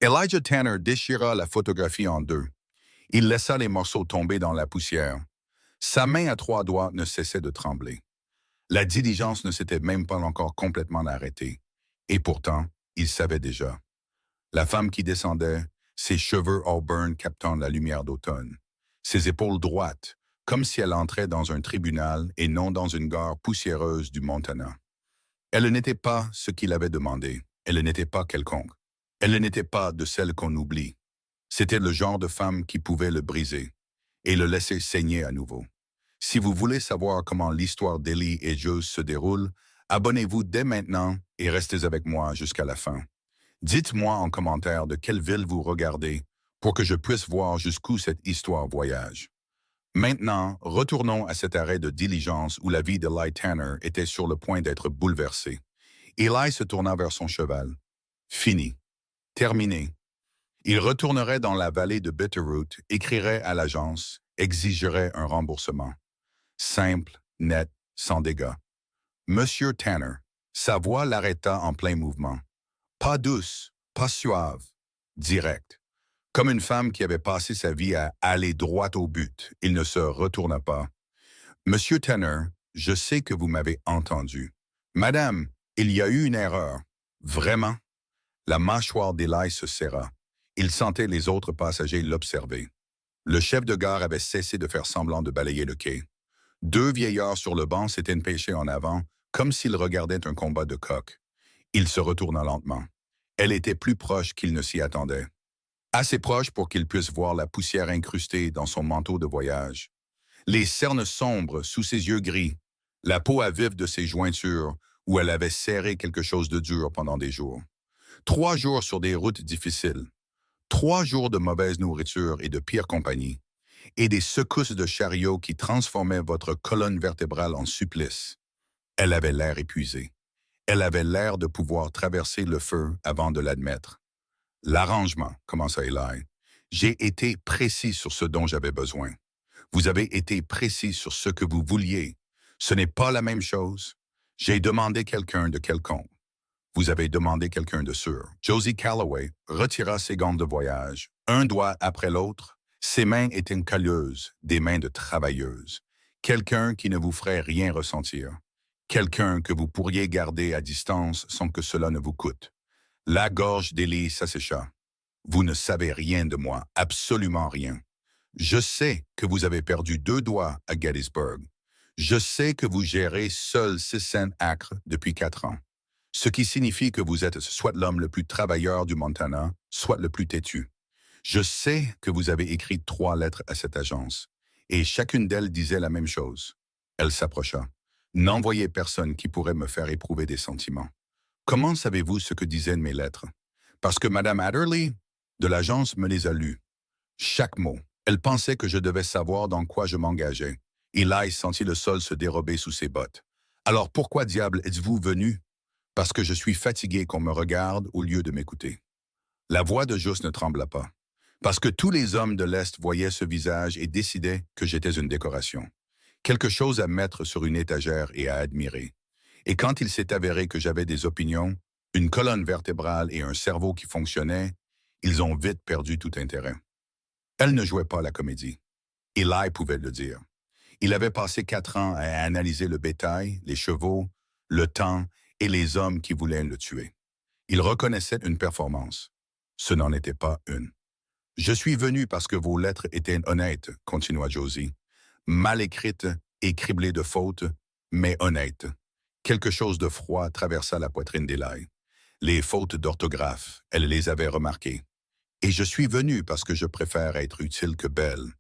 Elijah Tanner déchira la photographie en deux. Il laissa les morceaux tomber dans la poussière. Sa main à trois doigts ne cessait de trembler. La diligence ne s'était même pas encore complètement arrêtée. Et pourtant, il savait déjà. La femme qui descendait, ses cheveux auburn captant la lumière d'automne, ses épaules droites, comme si elle entrait dans un tribunal et non dans une gare poussiéreuse du Montana. Elle n'était pas ce qu'il avait demandé. Elle n'était pas quelconque. Elle n'était pas de celle qu'on oublie. C'était le genre de femme qui pouvait le briser et le laisser saigner à nouveau. Si vous voulez savoir comment l'histoire d'Ellie et Jules se déroule, abonnez-vous dès maintenant et restez avec moi jusqu'à la fin. Dites-moi en commentaire de quelle ville vous regardez pour que je puisse voir jusqu'où cette histoire voyage. Maintenant, retournons à cet arrêt de diligence où la vie d'Eli Tanner était sur le point d'être bouleversée. Eli se tourna vers son cheval. Fini. Terminé. Il retournerait dans la vallée de Bitterroot, écrirait à l'agence, exigerait un remboursement. Simple, net, sans dégâts. Monsieur Tanner. Sa voix l'arrêta en plein mouvement. Pas douce, pas suave, direct. Comme une femme qui avait passé sa vie à aller droit au but, il ne se retourna pas. Monsieur Tanner, je sais que vous m'avez entendu. Madame, il y a eu une erreur. Vraiment? La mâchoire d'Eli se serra. Il sentait les autres passagers l'observer. Le chef de gare avait cessé de faire semblant de balayer le quai. Deux vieillards sur le banc s'étaient penchés en avant, comme s'ils regardaient un combat de coqs. Il se retourna lentement. Elle était plus proche qu'il ne s'y attendait. Assez proche pour qu'il puisse voir la poussière incrustée dans son manteau de voyage. Les cernes sombres sous ses yeux gris, la peau à vif de ses jointures où elle avait serré quelque chose de dur pendant des jours. 3 jours sur des routes difficiles. 3 jours de mauvaise nourriture et de pire compagnie. Et des secousses de chariot qui transformaient votre colonne vertébrale en supplice. Elle avait l'air épuisée. Elle avait l'air de pouvoir traverser le feu avant de l'admettre. L'arrangement, commença Eli. J'ai été précis sur ce dont j'avais besoin. Vous avez été précis sur ce que vous vouliez. Ce n'est pas la même chose. J'ai demandé quelqu'un de quelconque. Vous avez demandé quelqu'un de sûr. Josie Calloway retira ses gants de voyage, un doigt après l'autre. Ses mains étaient calleuses, des mains de travailleuse. Quelqu'un qui ne vous ferait rien ressentir. Quelqu'un que vous pourriez garder à distance sans que cela ne vous coûte. La gorge d'Élie s'assécha. Vous ne savez rien de moi, absolument rien. Je sais que vous avez perdu 2 doigts à Gettysburg. Je sais que vous gérez seul 600 acres depuis 4 ans. Ce qui signifie que vous êtes soit l'homme le plus travailleur du Montana, soit le plus têtu. Je sais que vous avez écrit 3 lettres à cette agence, et chacune d'elles disait la même chose. Elle s'approcha. N'envoyez personne qui pourrait me faire éprouver des sentiments. Comment savez-vous ce que disaient mes lettres? Parce que Mme Adderley de l'agence me les a lues. Chaque mot. Elle pensait que je devais savoir dans quoi je m'engageais. Eli sentit le sol se dérober sous ses bottes. Alors pourquoi diable êtes-vous venu? Parce que je suis fatigué qu'on me regarde au lieu de m'écouter. La voix de Just ne trembla pas. Parce que tous les hommes de l'Est voyaient ce visage et décidaient que j'étais une décoration. Quelque chose à mettre sur une étagère et à admirer. Et quand il s'est avéré que j'avais des opinions, une colonne vertébrale et un cerveau qui fonctionnaient, ils ont vite perdu tout intérêt. Elle ne jouait pas la comédie. Eli pouvait le dire. Il avait passé 4 ans à analyser le bétail, les chevaux, le temps et les hommes qui voulaient le tuer. Il reconnaissait une performance. Ce n'en était pas une. Je suis venu parce que vos lettres étaient honnêtes, continua Josie. Mal écrites et criblées de fautes, mais honnêtes. Quelque chose de froid traversa la poitrine d'Eli. Les fautes d'orthographe, elle les avait remarquées. Et je suis venu parce que je préfère être utile que belle.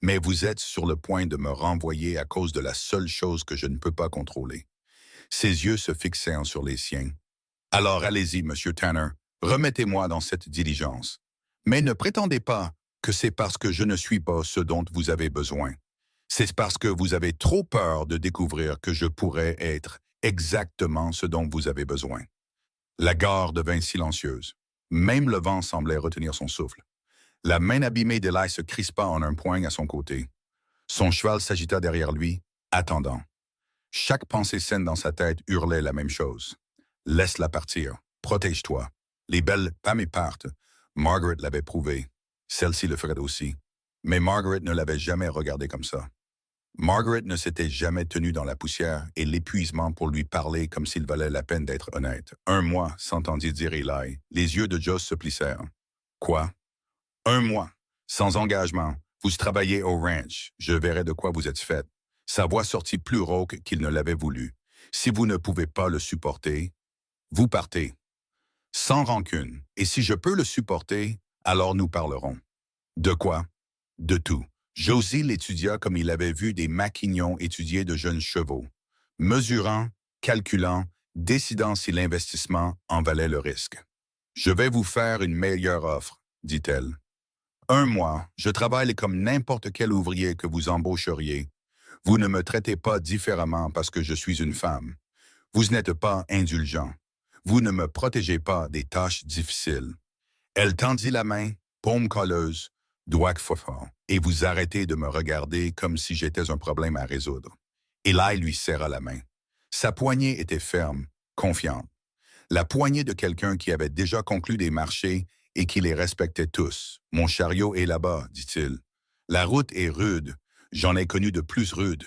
Mais vous êtes sur le point de me renvoyer à cause de la seule chose que je ne peux pas contrôler. Ses yeux se fixèrent sur les siens. Alors allez-y, Monsieur Tanner, remettez-moi dans cette diligence. Mais ne prétendez pas que c'est parce que je ne suis pas ce dont vous avez besoin. C'est parce que vous avez trop peur de découvrir que je pourrais être exactement ce dont vous avez besoin. La gare devint silencieuse. Même le vent semblait retenir son souffle. La main abîmée d'Eli se crispa en un poing à son côté. Son cheval s'agita derrière lui, attendant. Chaque pensée saine dans sa tête hurlait la même chose. Laisse-la partir. Protège-toi. Les belles Pammy partent. Margaret l'avait prouvé. Celle-ci le ferait aussi. Mais Margaret ne l'avait jamais regardé comme ça. Margaret ne s'était jamais tenue dans la poussière et l'épuisement pour lui parler comme s'il valait la peine d'être honnête. 1 mois, s'entendit dire Eli. Les yeux de Joss se plissèrent. Quoi? 1 mois, sans engagement. Vous travaillez au ranch. Je verrai de quoi vous êtes faite. Sa voix sortit plus rauque qu'il ne l'avait voulu. Si vous ne pouvez pas le supporter, vous partez. Sans rancune. Et si je peux le supporter, alors nous parlerons. De quoi? De tout. Josie l'étudia comme il avait vu des maquignons étudier de jeunes chevaux, mesurant, calculant, décidant si l'investissement en valait le risque. Je vais vous faire une meilleure offre, dit-elle. 1 mois, je travaille comme n'importe quel ouvrier que vous embaucheriez. Vous ne me traitez pas différemment parce que je suis une femme. Vous n'êtes pas indulgent. Vous ne me protégez pas des tâches difficiles. Elle tendit la main, paume colleuse, doigt fort, et vous arrêtez de me regarder comme si j'étais un problème à résoudre. Eli lui serra la main. Sa poignée était ferme, confiante. La poignée de quelqu'un qui avait déjà conclu des marchés et qui les respectait tous. Mon chariot est là-bas, dit-il. La route est rude. J'en ai connu de plus rudes.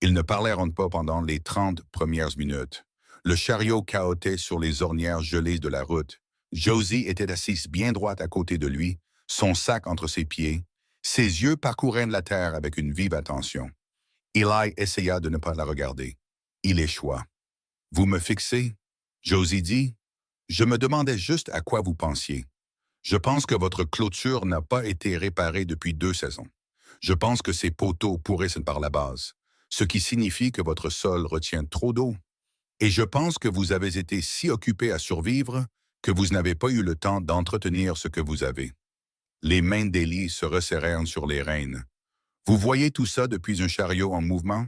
Ils ne parlèrent pas pendant les 30 premières minutes. Le chariot cahotait sur les ornières gelées de la route. Josie était assise bien droite à côté de lui, son sac entre ses pieds. Ses yeux parcouraient la terre avec une vive attention. Eli essaya de ne pas la regarder. Il échoua. « Vous me fixez ?» Josie dit. « Je me demandais juste à quoi vous pensiez. Je pense que votre clôture n'a pas été réparée depuis 2 saisons. Je pense que ces poteaux pourrissent par la base, ce qui signifie que votre sol retient trop d'eau. Et je pense que vous avez été si occupé à survivre que vous n'avez pas eu le temps d'entretenir ce que vous avez. » Les mains d'Élie se resserrèrent sur les rênes. « Vous voyez tout ça depuis un chariot en mouvement?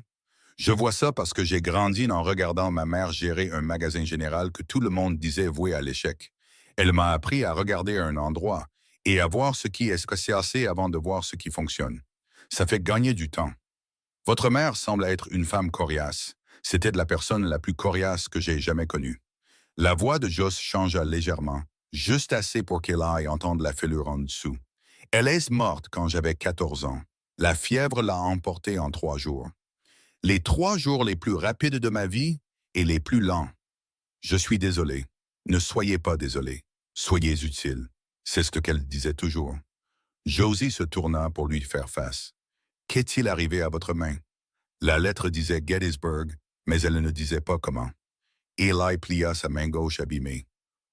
Je vois ça parce que j'ai grandi en regardant ma mère gérer un magasin général que tout le monde disait voué à l'échec. Elle m'a appris à regarder un endroit et à voir ce qui est cassé avant de voir ce qui fonctionne. Ça fait gagner du temps. Votre mère semble être une femme coriace. C'était de la personne la plus coriace que j'ai jamais connue. » La voix de Joss changea légèrement, juste assez pour qu'Eli entende la fêlure en dessous. « Elle est morte quand j'avais 14 ans. La fièvre l'a emportée en 3 jours. Les 3 jours les plus rapides de ma vie et les plus lents. Je suis désolé. Ne soyez pas désolé. Soyez utile. » C'est ce qu'elle disait toujours. Josie se tourna pour lui faire face. « Qu'est-il arrivé à votre main? » La lettre disait Gettysburg, mais elle ne disait pas comment. Eli plia sa main gauche abîmée.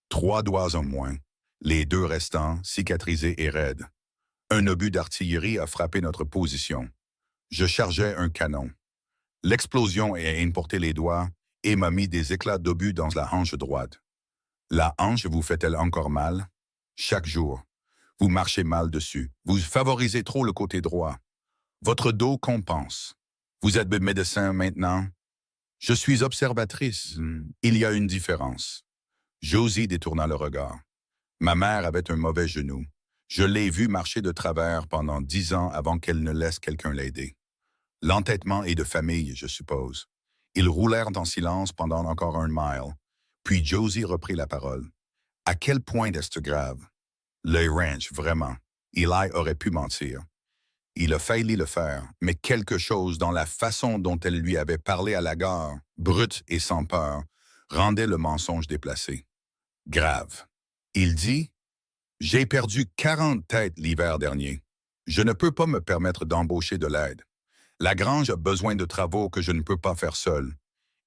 3 doigts en moins, les 2 restants cicatrisés et raides. Un obus d'artillerie a frappé notre position. Je chargeais un canon. L'explosion a importé les doigts et m'a mis des éclats d'obus dans la hanche droite. La hanche vous fait-elle encore mal? Chaque jour. Vous marchez mal dessus. Vous favorisez trop le côté droit. Votre dos compense. Vous êtes médecin maintenant? Je suis observatrice. Il y a une différence. Josie détourna le regard. Ma mère avait un mauvais genou. Je l'ai vue marcher de travers pendant 10 ans avant qu'elle ne laisse quelqu'un l'aider. L'entêtement est de famille, je suppose. Ils roulèrent en silence pendant encore 1 mile. Puis Josie reprit la parole. À quel point est-ce grave? Le ranch, vraiment. Eli aurait pu mentir. Il a failli le faire, mais quelque chose dans la façon dont elle lui avait parlé à la gare, brute et sans peur, rendait le mensonge déplacé. Grave. Il dit, « J'ai perdu 40 têtes l'hiver dernier. Je ne peux pas me permettre d'embaucher de l'aide. La grange a besoin de travaux que je ne peux pas faire seul.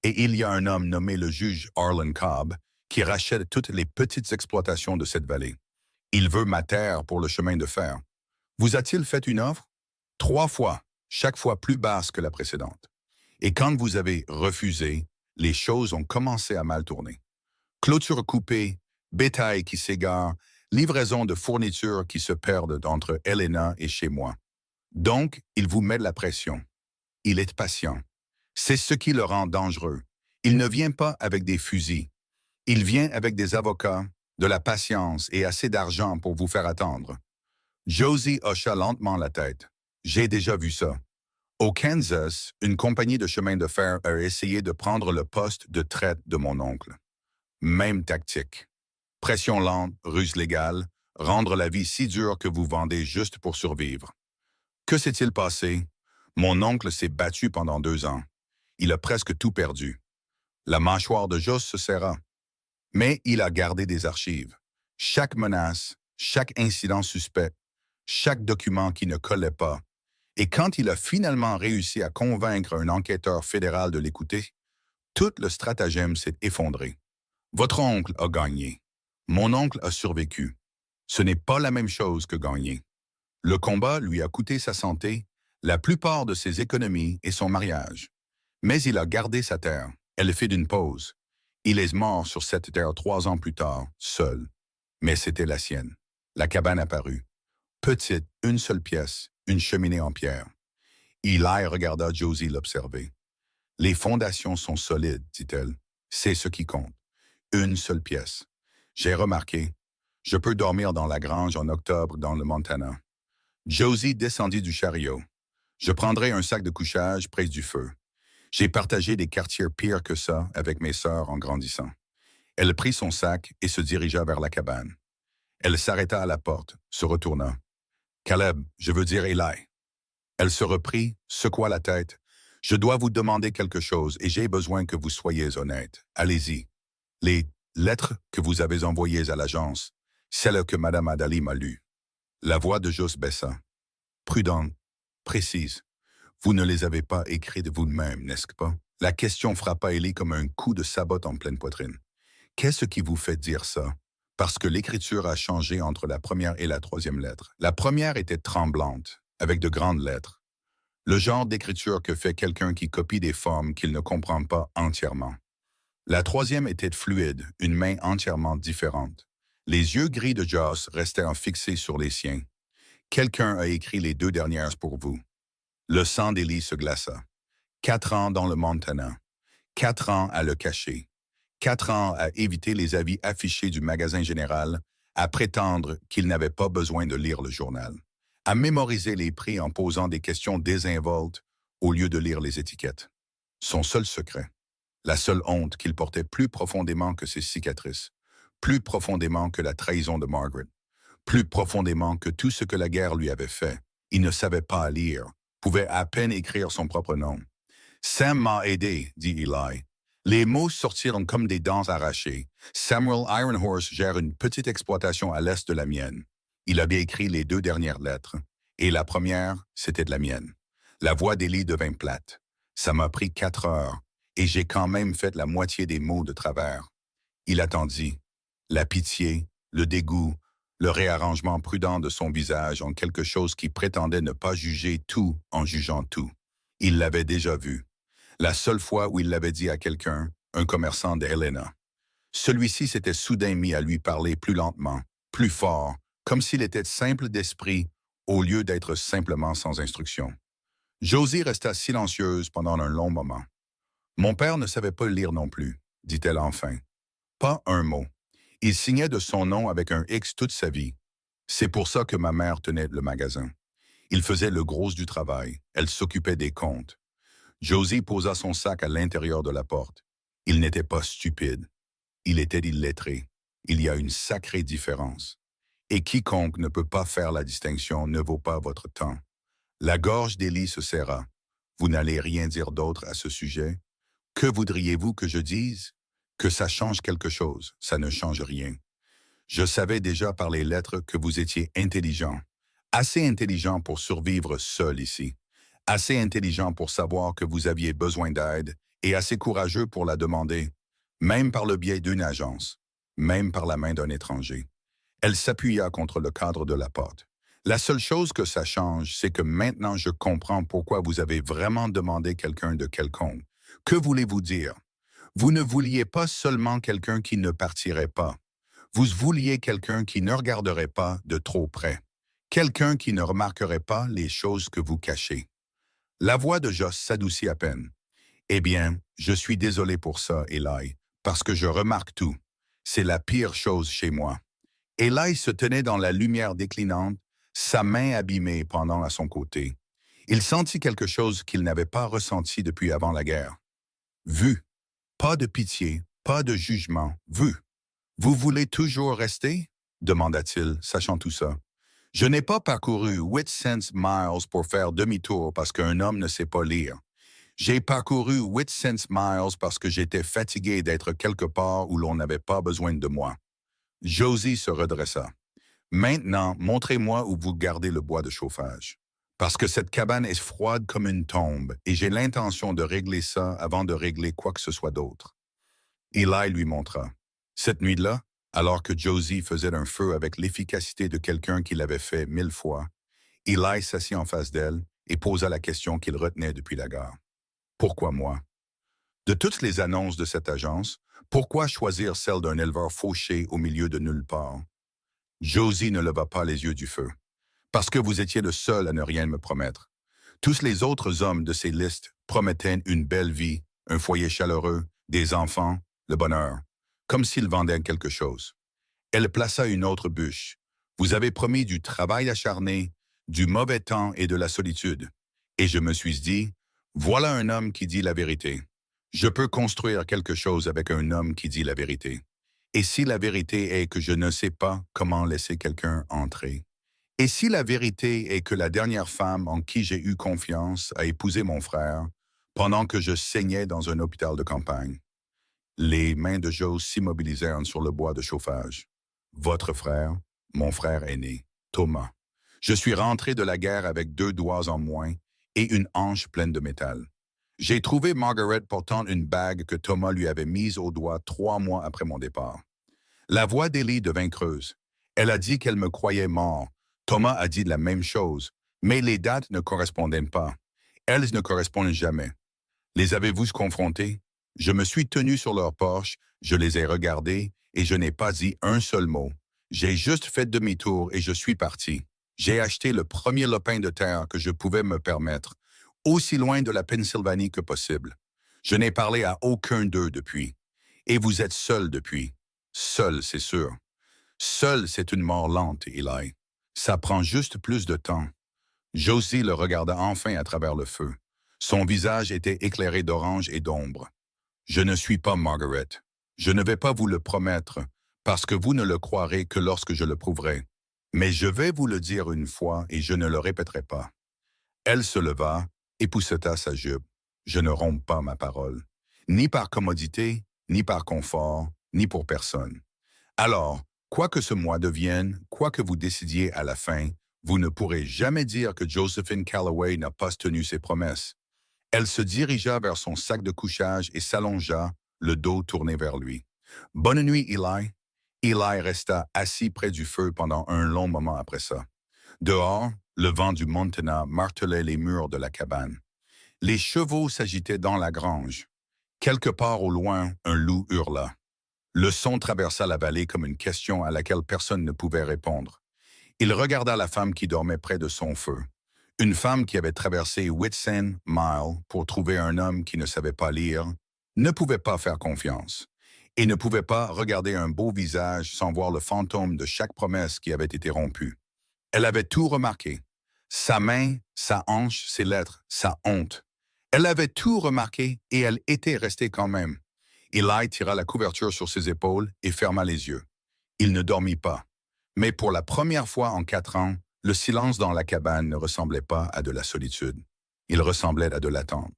Et il y a un homme nommé le juge Arlen Cobb qui rachète toutes les petites exploitations de cette vallée. Il veut ma terre pour le chemin de fer. Vous a-t-il fait une offre? 3 fois, chaque fois plus basse que la précédente. Et quand vous avez refusé, les choses ont commencé à mal tourner. Clôture coupée, bétail qui s'égare, livraison de fournitures qui se perdent entre Helena et chez moi. Donc, il vous met de la pression. Il est patient. C'est ce qui le rend dangereux. Il ne vient pas avec des fusils. Il vient avec des avocats, de la patience et assez d'argent pour vous faire attendre. » Josie hocha lentement la tête. « J'ai déjà vu ça. Au Kansas, une compagnie de chemin de fer a essayé de prendre le poste de traite de mon oncle. Même tactique. Pression lente, ruse légale, Rendre la vie si dure que vous vendez juste pour survivre. Que s'est-il passé? Mon oncle s'est battu pendant 2 ans. Il a presque tout perdu. La mâchoire de Joss se serra. Mais il a gardé des archives. Chaque menace, chaque incident suspect, chaque document qui ne collait pas. Et quand il a finalement réussi à convaincre un enquêteur fédéral de l'écouter, tout le stratagème s'est effondré. Votre oncle a gagné. Mon oncle a survécu. Ce n'est pas la même chose que gagner. Le combat lui a coûté sa santé, la plupart de ses économies et son mariage. Mais il a gardé sa terre. Elle fait d'une pause. Il est mort sur cette terre 3 ans plus tard, seul. Mais c'était la sienne. La cabane apparut. Petite, une seule pièce, une cheminée en pierre. Eli regarda Josie l'observer. Les fondations sont solides, dit-elle. C'est ce qui compte. Une seule pièce. J'ai remarqué. Je peux dormir dans la grange en octobre dans le Montana. Josie descendit du chariot. Je prendrai un sac de couchage près du feu. J'ai partagé des quartiers pires que ça avec mes sœurs en grandissant. Elle prit son sac et se dirigea vers la cabane. Elle s'arrêta à la porte, se retourna. Caleb, je veux dire Eli. Elle se reprit, secoua la tête. Je dois vous demander quelque chose et j'ai besoin que vous soyez honnête. Allez-y. Les lettres que vous avez envoyées à l'agence, celles que Mme Adali m'a lues. La voix de Joss baissa. Prudente, précise. Vous ne les avez pas écrites vous-même, n'est-ce pas? La question frappa Ellie comme un coup de sabot en pleine poitrine. Qu'est-ce qui vous fait dire ça? Parce que l'écriture a changé entre la première et la troisième lettre. La première était tremblante, avec de grandes lettres. Le genre d'écriture que fait quelqu'un qui copie des formes qu'il ne comprend pas entièrement. La troisième était fluide, une main entièrement différente. Les yeux gris de Joss restèrent fixés sur les siens. Quelqu'un a écrit les 2 dernières pour vous. Le sang d'Ellie se glaça. 4 ans dans le Montana. 4 ans à le cacher. 4 ans à éviter les avis affichés du magasin général, à prétendre qu'il n'avait pas besoin de lire le journal, à mémoriser les prix en posant des questions désinvoltes au lieu de lire les étiquettes. Son seul secret, la seule honte qu'il portait plus profondément que ses cicatrices, plus profondément que la trahison de Margaret, plus profondément que tout ce que la guerre lui avait fait. Il ne savait pas lire, pouvait à peine écrire son propre nom. « Sam m'a aidé », dit Eli. Les mots sortirent comme des dents arrachées. Samuel Ironhorse gère une petite exploitation à l'est de la mienne. Il avait écrit les 2 dernières lettres, et la première, c'était de la mienne. La voix d'Ellie devint plate. Ça m'a pris 4 heures, et j'ai quand même fait la moitié des mots de travers. Il attendit. La pitié, le dégoût, le réarrangement prudent de son visage en quelque chose qui prétendait ne pas juger tout en jugeant tout. Il l'avait déjà vu. La seule fois où il l'avait dit à quelqu'un, un commerçant de Helena. Celui-ci s'était soudain mis à lui parler plus lentement, plus fort, comme s'il était simple d'esprit au lieu d'être simplement sans instruction. Josie resta silencieuse pendant un long moment. « Mon père ne savait pas lire non plus, » dit-elle enfin. Pas un mot. Il signait de son nom avec un X toute sa vie. C'est pour ça que ma mère tenait le magasin. Il faisait le gros du travail. Elle s'occupait des comptes. Josie posa son sac à l'intérieur de la porte. Il n'était pas stupide. Il était illettré. Il y a une sacrée différence. Et quiconque ne peut pas faire la distinction ne vaut pas votre temps. La gorge d'Ellie se serra. Vous n'allez rien dire d'autre à ce sujet? Que voudriez-vous que je dise? Que ça change quelque chose, ça ne change rien. Je savais déjà par les lettres que vous étiez intelligent. Assez intelligent pour survivre seul ici. Assez intelligent pour savoir que vous aviez besoin d'aide et assez courageux pour la demander, même par le biais d'une agence, même par la main d'un étranger. Elle s'appuya contre le cadre de la porte. La seule chose que ça change, c'est que maintenant je comprends pourquoi vous avez vraiment demandé quelqu'un de quelconque. Que voulez-vous dire? Vous ne vouliez pas seulement quelqu'un qui ne partirait pas. Vous vouliez quelqu'un qui ne regarderait pas de trop près. Quelqu'un qui ne remarquerait pas les choses que vous cachez. La voix de Joss s'adoucit à peine. Eh bien, je suis désolé pour ça, Eli, parce que je remarque tout. C'est la pire chose chez moi. Eli se tenait dans la lumière déclinante, sa main abîmée pendant à son côté. Il sentit quelque chose qu'il n'avait pas ressenti depuis avant la guerre. Vu. Pas de pitié, pas de jugement. Vu. Vous voulez toujours rester? demanda-t-il, sachant tout ça. Je n'ai pas parcouru 800 miles pour faire demi-tour parce qu'un homme ne sait pas lire. J'ai parcouru 800 miles parce que j'étais fatigué d'être quelque part où l'on n'avait pas besoin de moi. Josie se redressa. Maintenant, montrez-moi où vous gardez le bois de chauffage. Parce que cette cabane est froide comme une tombe et j'ai l'intention de régler ça avant de régler quoi que ce soit d'autre. Eli lui montra. Cette nuit-là, alors que Josie faisait un feu avec l'efficacité de quelqu'un qui l'avait fait 1000 fois, Eli s'assit en face d'elle et posa la question qu'il retenait depuis la gare. Pourquoi moi? De toutes les annonces de cette agence, pourquoi choisir celle d'un éleveur fauché au milieu de nulle part? Josie ne leva pas les yeux du feu. Parce que vous étiez le seul à ne rien me promettre. Tous les autres hommes de ces listes promettaient une belle vie, un foyer chaleureux, des enfants, le bonheur, comme s'ils vendaient quelque chose. Elle plaça une autre bûche. Vous avez promis du travail acharné, du mauvais temps et de la solitude. Et je me suis dit, voilà un homme qui dit la vérité. Je peux construire quelque chose avec un homme qui dit la vérité. Et si la vérité est que je ne sais pas comment laisser quelqu'un entrer? Et si la vérité est que la dernière femme en qui j'ai eu confiance a épousé mon frère pendant que je saignais dans un hôpital de campagne? Les mains de Joe s'immobilisèrent sur le bois de chauffage. Votre frère, mon frère aîné, Thomas. Je suis rentré de la guerre avec 2 doigts en moins et une hanche pleine de métal. J'ai trouvé Margaret portant une bague que Thomas lui avait mise au doigt 3 mois après mon départ. La voix d'Ellie devint creuse. Elle a dit qu'elle me croyait mort. Thomas a dit la même chose, mais les dates ne correspondaient pas. Elles ne correspondent jamais. Les avez-vous confrontés? Je me suis tenu sur leur porche, je les ai regardés et je n'ai pas dit un seul mot. J'ai juste fait demi-tour et je suis parti. J'ai acheté le premier lopin de terre que je pouvais me permettre, aussi loin de la Pennsylvanie que possible. Je n'ai parlé à aucun d'eux depuis. Et vous êtes seul depuis. Seul, c'est sûr. Seul, c'est une mort lente, Eli. Ça prend juste plus de temps. Josie le regarda enfin à travers le feu. Son visage était éclairé d'orange et d'ombre. Je ne suis pas Margaret. Je ne vais pas vous le promettre, parce que vous ne le croirez que lorsque je le prouverai. Mais je vais vous le dire une fois et je ne le répéterai pas. Elle se leva, épousseta sa jupe. Je ne romps pas ma parole. Ni par commodité, ni par confort, ni pour personne. Alors, quoi que ce mois devienne, quoi que vous décidiez à la fin, vous ne pourrez jamais dire que Josephine Calloway n'a pas tenu ses promesses. Elle se dirigea vers son sac de couchage et s'allongea, le dos tourné vers lui. « Bonne nuit, Eli. » Eli resta assis près du feu pendant un long moment après ça. Dehors, le vent du Montana martelait les murs de la cabane. Les chevaux s'agitaient dans la grange. Quelque part au loin, un loup hurla. Le son traversa la vallée comme une question à laquelle personne ne pouvait répondre. Il regarda la femme qui dormait près de son feu. Une femme qui avait traversé 800 miles pour trouver un homme qui ne savait pas lire, ne pouvait pas faire confiance, et ne pouvait pas regarder un beau visage sans voir le fantôme de chaque promesse qui avait été rompue. Elle avait tout remarqué. Sa main, sa hanche, ses lettres, sa honte. Elle avait tout remarqué et elle était restée quand même. Eli tira la couverture sur ses épaules et ferma les yeux. Il ne dormit pas. Mais pour la première fois en 4 ans, le silence dans la cabane ne ressemblait pas à de la solitude. Il ressemblait à de l'attente.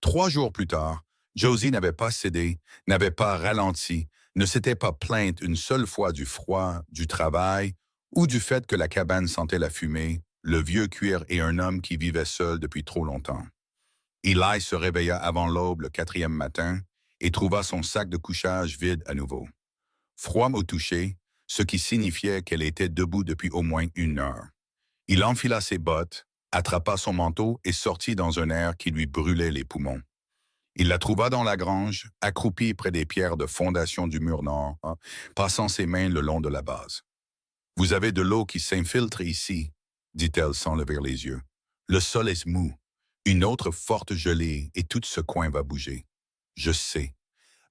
3 jours plus tard, Josie n'avait pas cédé, n'avait pas ralenti, ne s'était pas plainte une seule fois du froid, du travail ou du fait que la cabane sentait la fumée, le vieux cuir et un homme qui vivait seul depuis trop longtemps. Eli se réveilla avant l'aube le 4e matin et trouva son sac de couchage vide à nouveau. Froid au toucher, ce qui signifiait qu'elle était debout depuis au moins 1 heure. Il enfila ses bottes, attrapa son manteau et sortit dans un air qui lui brûlait les poumons. Il la trouva dans la grange, accroupie près des pierres de fondation du mur nord, passant ses mains le long de la base. « Vous avez de l'eau qui s'infiltre ici, » dit-elle sans lever les yeux. « Le sol est mou. Une autre forte gelée et tout ce coin va bouger. Je sais.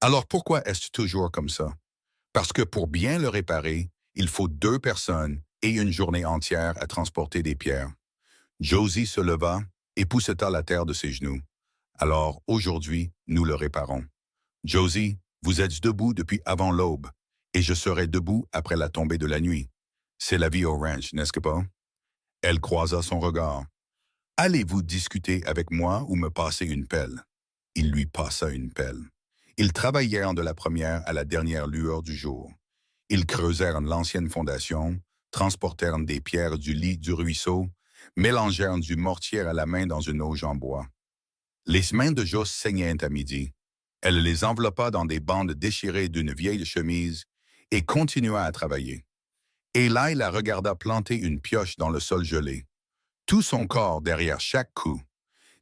Alors pourquoi est-ce toujours comme ça? Parce que pour bien le réparer, il faut 2 personnes et une journée entière à transporter des pierres. » Josie se leva et pousseta la terre de ses genoux. Alors, aujourd'hui, nous le réparons. Josie, vous êtes debout depuis avant l'aube, et je serai debout après la tombée de la nuit. C'est la vie au ranch, n'est-ce pas? Elle croisa son regard. Allez-vous discuter avec moi ou me passer une pelle? Il lui passa une pelle. Ils travaillèrent de la première à la dernière lueur du jour. Ils creusèrent l'ancienne fondation, transportèrent des pierres du lit du ruisseau, mélangèrent du mortier à la main dans une auge en bois. Les mains de Joe saignaient à midi. Elle les enveloppa dans des bandes déchirées d'une vieille chemise et continua à travailler. Eli la regarda planter une pioche dans le sol gelé, tout son corps derrière chaque coup,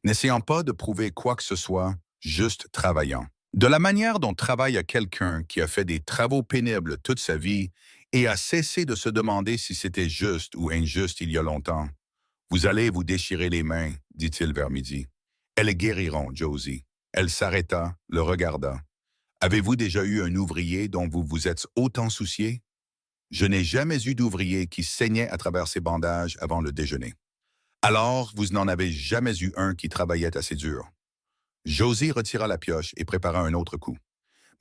n'essayant pas de prouver quoi que ce soit, juste travaillant. De la manière dont travaille quelqu'un qui a fait des travaux pénibles toute sa vie et a cessé de se demander si c'était juste ou injuste il y a longtemps. Vous allez vous déchirer les mains, dit-il vers midi. Elles guériront, Josie. Elle s'arrêta, le regarda. Avez-vous déjà eu un ouvrier dont vous vous êtes autant soucié? Je n'ai jamais eu d'ouvrier qui saignait à travers ses bandages avant le déjeuner. Alors, vous n'en avez jamais eu un qui travaillait assez dur. Josie retira la pioche et prépara un autre coup.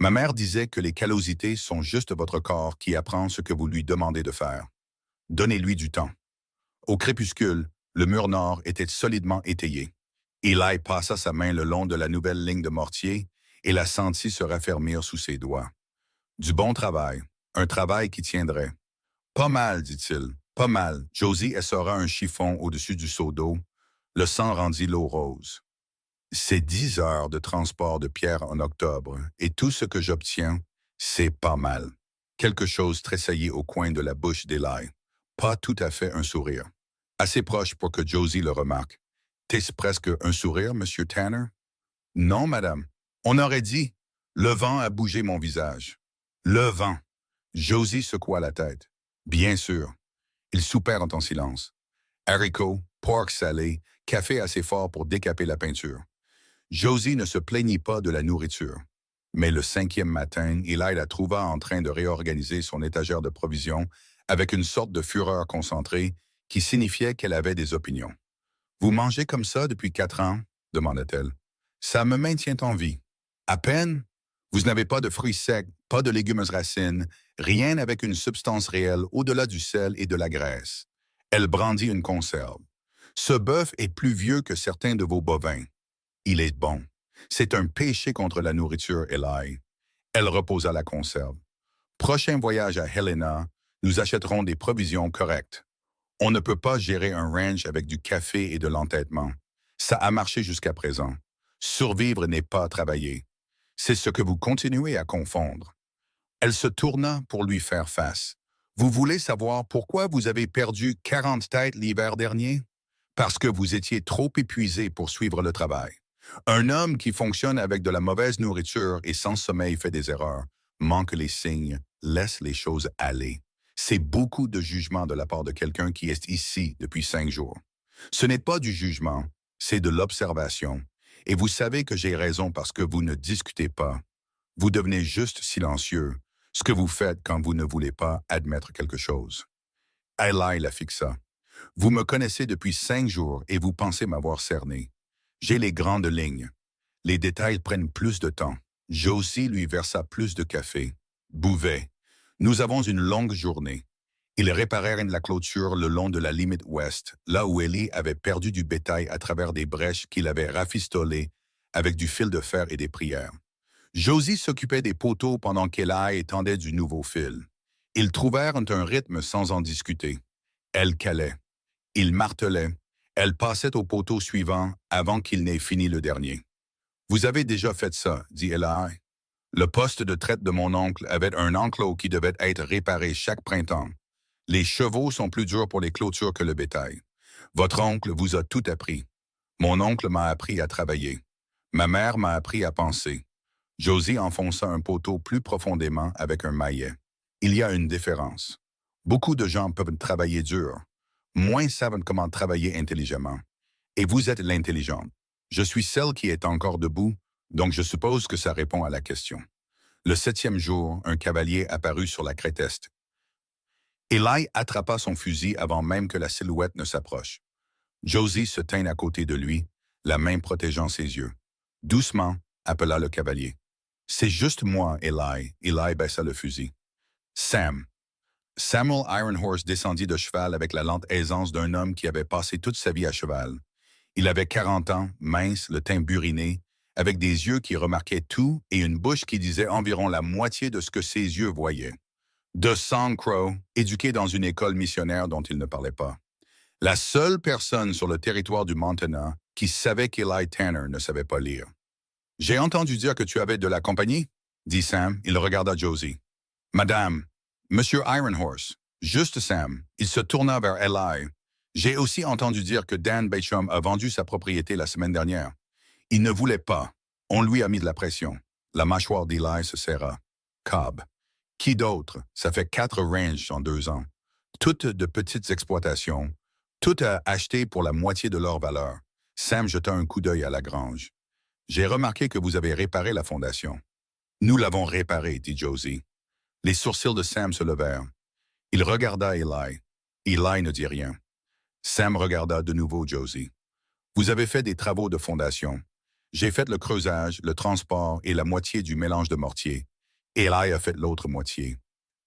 Ma mère disait que les callosités sont juste votre corps qui apprend ce que vous lui demandez de faire. Donnez-lui du temps. Au crépuscule, le mur nord était solidement étayé. Eli passa sa main le long de la nouvelle ligne de mortier et la sentit se raffermir sous ses doigts. Du bon travail, un travail qui tiendrait. Pas mal, dit-il, pas mal. Josie essora un chiffon au-dessus du seau d'eau. Le sang rendit l'eau rose. C'est 10 heures de transport de pierre en octobre, et tout ce que j'obtiens, c'est pas mal. Quelque chose tressaillit au coin de la bouche d'Eli. Pas tout à fait un sourire. Assez proche pour que Josie le remarque. T'es presque un sourire, Monsieur Tanner? Non, madame. On aurait dit. Le vent a bougé mon visage. Le vent. Josie secoua la tête. Bien sûr. Ils soupèrent en silence. Haricots, porc salé, café assez fort pour décaper la peinture. Josie ne se plaignit pas de la nourriture. Mais le 5e matin, Eli la trouva en train de réorganiser son étagère de provisions avec une sorte de fureur concentrée qui signifiait qu'elle avait des opinions. « Vous mangez comme ça depuis 4 ans? » demanda-t-elle. « Ça me maintient en vie. »« À peine? Vous n'avez pas de fruits secs, pas de légumes racines, rien avec une substance réelle au-delà du sel et de la graisse. » Elle brandit une conserve. « Ce bœuf est plus vieux que certains de vos bovins. Il est bon. C'est un péché contre la nourriture, Eli. » Elle reposa la conserve. « Prochain voyage à Helena, nous achèterons des provisions correctes. On ne peut pas gérer un ranch avec du café et de l'entêtement. Ça a marché jusqu'à présent. Survivre n'est pas travailler. C'est ce que vous continuez à confondre. » Elle se tourna pour lui faire face. « Vous voulez savoir pourquoi vous avez perdu 40 têtes l'hiver dernier? Parce que vous étiez trop épuisé pour suivre le travail. Un homme qui fonctionne avec de la mauvaise nourriture et sans sommeil fait des erreurs, manque les signes, laisse les choses aller. C'est beaucoup de jugement de la part de quelqu'un qui est ici depuis 5 jours. Ce n'est pas du jugement, c'est de l'observation. Et vous savez que j'ai raison parce que vous ne discutez pas. Vous devenez juste silencieux, ce que vous faites quand vous ne voulez pas admettre quelque chose. Eli la fixa. Vous me connaissez depuis 5 jours et vous pensez m'avoir cerné. J'ai les grandes lignes. Les détails prennent plus de temps. Josie lui versa plus de café. Buvait. Nous avons une longue journée. Ils réparèrent la clôture le long de la limite ouest, là où Eli avait perdu du bétail à travers des brèches qu'il avait rafistolées avec du fil de fer et des prières. Josie s'occupait des poteaux pendant qu'Eli étendait du nouveau fil. Ils trouvèrent un rythme sans en discuter. Elle calait. Il martelait. Elle passait au poteau suivant avant qu'il n'ait fini le dernier. « Vous avez déjà fait ça, » dit Eli. Le poste de traite de mon oncle avait un enclos qui devait être réparé chaque printemps. Les chevaux sont plus durs pour les clôtures que le bétail. Votre oncle vous a tout appris. Mon oncle m'a appris à travailler. Ma mère m'a appris à penser. Josie enfonça un poteau plus profondément avec un maillet. Il y a une différence. Beaucoup de gens peuvent travailler dur. Moins savent comment travailler intelligemment. Et vous êtes l'intelligente. Je suis celle qui est encore debout, donc je suppose que ça répond à la question. Le 7e jour, un cavalier apparut sur la crête est. Eli attrapa son fusil avant même que la silhouette ne s'approche. Josie se tint à côté de lui, la main protégeant ses yeux. Doucement, appela le cavalier. « C'est juste moi, Eli. » Eli baissa le fusil. « Sam. » Samuel Ironhorse descendit de cheval avec la lente aisance d'un homme qui avait passé toute sa vie à cheval. Il avait 40 ans, mince, le teint buriné, avec des yeux qui remarquaient tout et une bouche qui disait environ la moitié de ce que ses yeux voyaient. De Song Crow, éduqué dans une école missionnaire dont il ne parlait pas. La seule personne sur le territoire du Montana qui savait qu'Eli Tanner ne savait pas lire. « J'ai entendu dire que tu avais de la compagnie ?» dit Sam. Il regarda Josie. « Madame, Monsieur Ironhorse, juste Sam. » Il se tourna vers Eli. « J'ai aussi entendu dire que Dan Bachum a vendu sa propriété la semaine dernière. Il ne voulait pas. On lui a mis de la pression. » La mâchoire d'Eli se serra. « Cobb. Qui d'autre? Ça fait 4 ranges en 2 ans. Toutes de petites exploitations. Toutes à acheter pour la moitié de leur valeur. » Sam jeta un coup d'œil à la grange. « J'ai remarqué que vous avez réparé la fondation. »« Nous l'avons réparée, dit Josie. Les sourcils de Sam se levèrent. Il regarda Eli. Eli ne dit rien. Sam regarda de nouveau Josie. « Vous avez fait des travaux de fondation. J'ai fait le creusage, le transport et la moitié du mélange de mortier. Eli a fait l'autre moitié.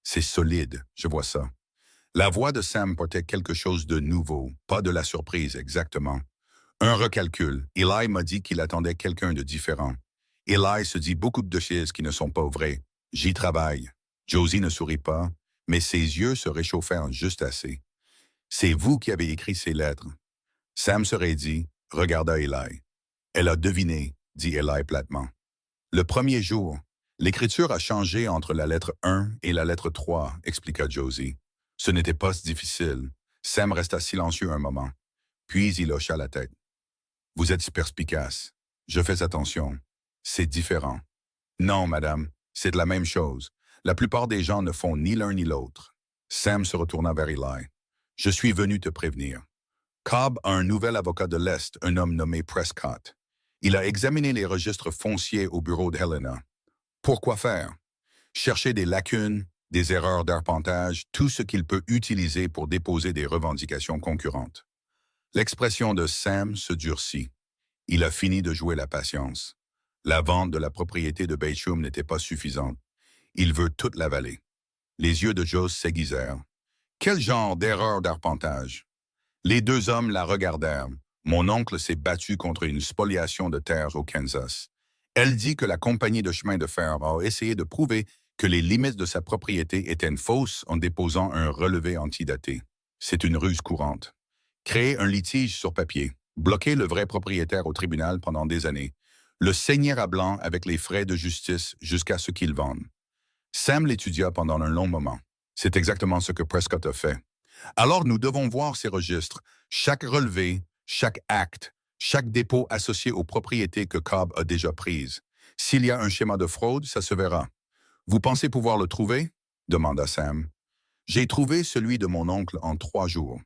C'est solide, je vois ça. » La voix de Sam portait quelque chose de nouveau, pas de la surprise exactement. Un recalcul. Eli m'a dit qu'il attendait quelqu'un de différent. Eli se dit beaucoup de choses qui ne sont pas vraies. J'y travaille. Josie ne sourit pas, mais ses yeux se réchauffèrent juste assez. C'est vous qui avez écrit ces lettres. Sam se raidit, regarda Eli. Elle a deviné, dit Eli platement. Le premier jour, l'écriture a changé entre la lettre 1 et la lettre 3, expliqua Josie. Ce n'était pas si difficile. Sam resta silencieux un moment. Puis il hocha la tête. Vous êtes perspicace. Je fais attention. C'est différent. Non, madame, c'est la même chose. La plupart des gens ne font ni l'un ni l'autre. Sam se retourna vers Eli. Je suis venu te prévenir. Cobb a un nouvel avocat de l'Est, un homme nommé Prescott. Il a examiné les registres fonciers au bureau de Helena. Pourquoi faire? Chercher des lacunes, des erreurs d'arpentage, tout ce qu'il peut utiliser pour déposer des revendications concurrentes. L'expression de Sam se durcit. Il a fini de jouer la patience. La vente de la propriété de Bachum n'était pas suffisante. Il veut toute la vallée. Les yeux de Joe s'aiguisèrent. Quel genre d'erreur d'arpentage? Les 2 hommes la regardèrent. Mon oncle s'est battu contre une spoliation de terres au Kansas. Elle dit que la compagnie de chemin de fer a essayé de prouver que les limites de sa propriété étaient fausses en déposant un relevé antidaté. C'est une ruse courante. Créer un litige sur papier, bloquer le vrai propriétaire au tribunal pendant des années, le saigner à blanc avec les frais de justice jusqu'à ce qu'il vende. Sam l'étudia pendant un long moment. C'est exactement ce que Prescott a fait. Alors nous devons voir ces registres, chaque relevé, chaque acte, chaque dépôt associé aux propriétés que Cobb a déjà prises. S'il y a un schéma de fraude, ça se verra. Vous pensez pouvoir le trouver? Demanda Sam. J'ai trouvé celui de mon oncle en 3 jours.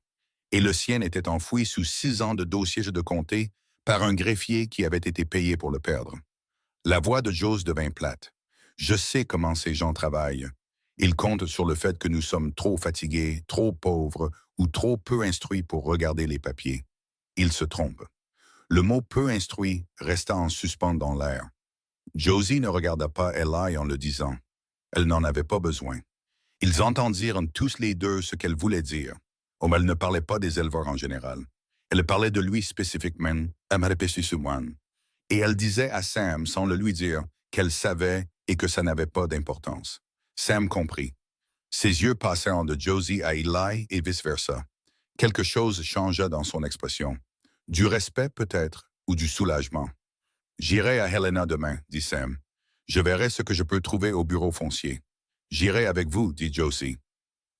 Et le sien était enfoui sous 6 ans de dossiers de comté par un greffier qui avait été payé pour le perdre. La voix de Joe devint plate. Je sais comment ces gens travaillent. Ils comptent sur le fait que nous sommes trop fatigués, trop pauvres ou trop peu instruits pour regarder les papiers. Ils se trompent. Le mot « peu instruit » resta en suspens dans l'air. Josie ne regarda pas Eli en le disant. Elle n'en avait pas besoin. Ils entendirent tous les 2 ce qu'elle voulait dire. Mais elle ne parlait pas des éleveurs en général. Elle parlait de lui spécifiquement, à Maripesisuwan. Et elle disait à Sam, sans le lui dire, qu'elle savait et que ça n'avait pas d'importance. Sam comprit. Ses yeux passèrent de Josie à Eli et vice-versa. Quelque chose changea dans son expression. Du respect peut-être, ou du soulagement. « J'irai à Helena demain, dit Sam. Je verrai ce que je peux trouver au bureau foncier. J'irai avec vous, dit Josie.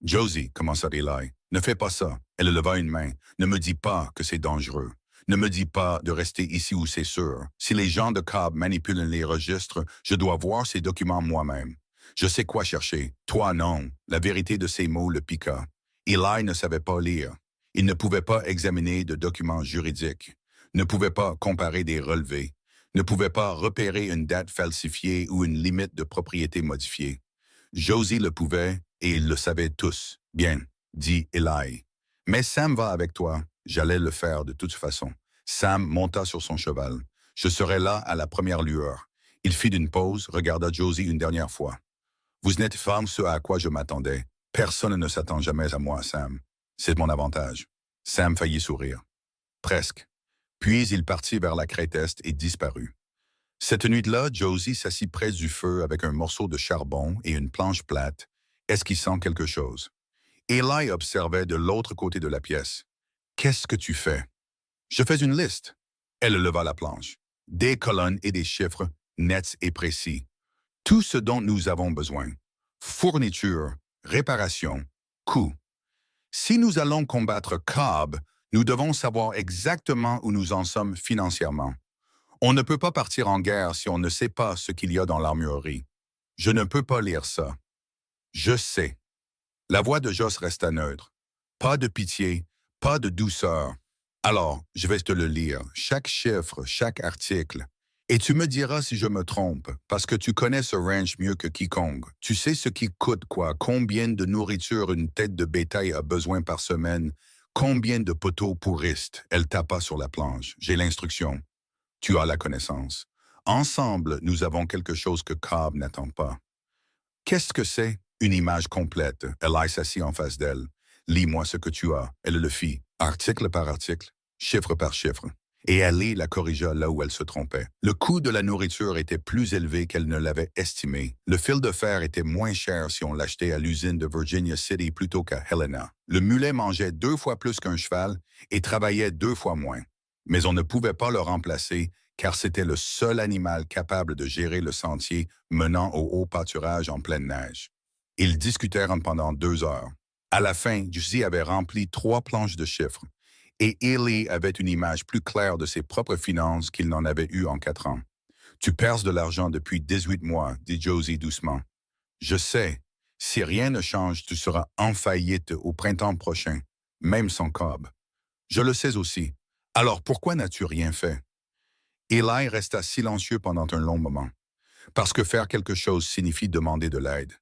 Josie, commença Eli, ne fais pas ça. Elle leva une main. Ne me dis pas que c'est dangereux. Ne me dis pas de rester ici où c'est sûr. Si les gens de Cobb manipulent les registres, je dois voir ces documents moi-même. Je sais quoi chercher. Toi, non. La vérité de ces mots le piqua. Eli ne savait pas lire. Il ne pouvait pas examiner de documents juridiques. Ne pouvait pas comparer des relevés. Ne pouvait pas repérer une date falsifiée ou une limite de propriété modifiée. Josie le pouvait et ils le savaient tous. Bien, dit Eli. Mais Sam va avec toi. J'allais le faire de toute façon. Sam monta sur son cheval. Je serai là à la première lueur. Il fit une pause, regarda Josie une dernière fois. Vous n'êtes pas ce à quoi je m'attendais. Personne ne s'attend jamais à moi, Sam. C'est mon avantage. Sam faillit sourire. Presque. Puis il partit vers la crête est et disparut. Cette nuit-là, Josie s'assit près du feu avec un morceau de charbon et une planche plate, esquissant quelque chose. Eli observait de l'autre côté de la pièce. « Qu'est-ce que tu fais? » »« Je fais une liste. » Elle leva la planche. Des colonnes et des chiffres, nets et précis. Tout ce dont nous avons besoin. Fourniture, réparation, coût. Si nous allons combattre Cobb, nous devons savoir exactement où nous en sommes financièrement. On ne peut pas partir en guerre si on ne sait pas ce qu'il y a dans l'armurerie. Je ne peux pas lire ça. Je sais. La voix de Joss resta neutre. Pas de pitié, pas de douceur. Alors, je vais te le lire, chaque chiffre, chaque article. Et tu me diras si je me trompe, parce que tu connais ce ranch mieux que quiconque. Tu sais ce qui coûte quoi, combien de nourriture une tête de bétail a besoin par semaine, combien de poteaux pourristes. Elle tapa sur la planche. J'ai l'instruction. Tu as la connaissance. Ensemble, nous avons quelque chose que Cobb n'attend pas. Qu'est-ce que c'est? Une image complète. Eli s'assit en face d'elle. Lis-moi ce que tu as. Elle le fit, article par article, chiffre par chiffre. Et Ali la corrigea là où elle se trompait. Le coût de la nourriture était plus élevé qu'elle ne l'avait estimé. Le fil de fer était moins cher si on l'achetait à l'usine de Virginia City plutôt qu'à Helena. Le mulet mangeait 2 fois plus qu'un cheval et travaillait 2 fois moins. Mais on ne pouvait pas le remplacer car c'était le seul animal capable de gérer le sentier menant au haut pâturage en pleine neige. Ils discutèrent pendant 2 heures. À la fin, Josie avait rempli 3 planches de chiffres, et Eli avait une image plus claire de ses propres finances qu'il n'en avait eu en 4 ans. « Tu perds de l'argent depuis 18 mois, dit Josie doucement. « Je sais. Si rien ne change, tu seras en faillite au printemps prochain, même sans Cobb. Je le sais aussi. Alors pourquoi n'as-tu rien fait? » Eli resta silencieux pendant un long moment. Parce que faire quelque chose signifie demander de l'aide.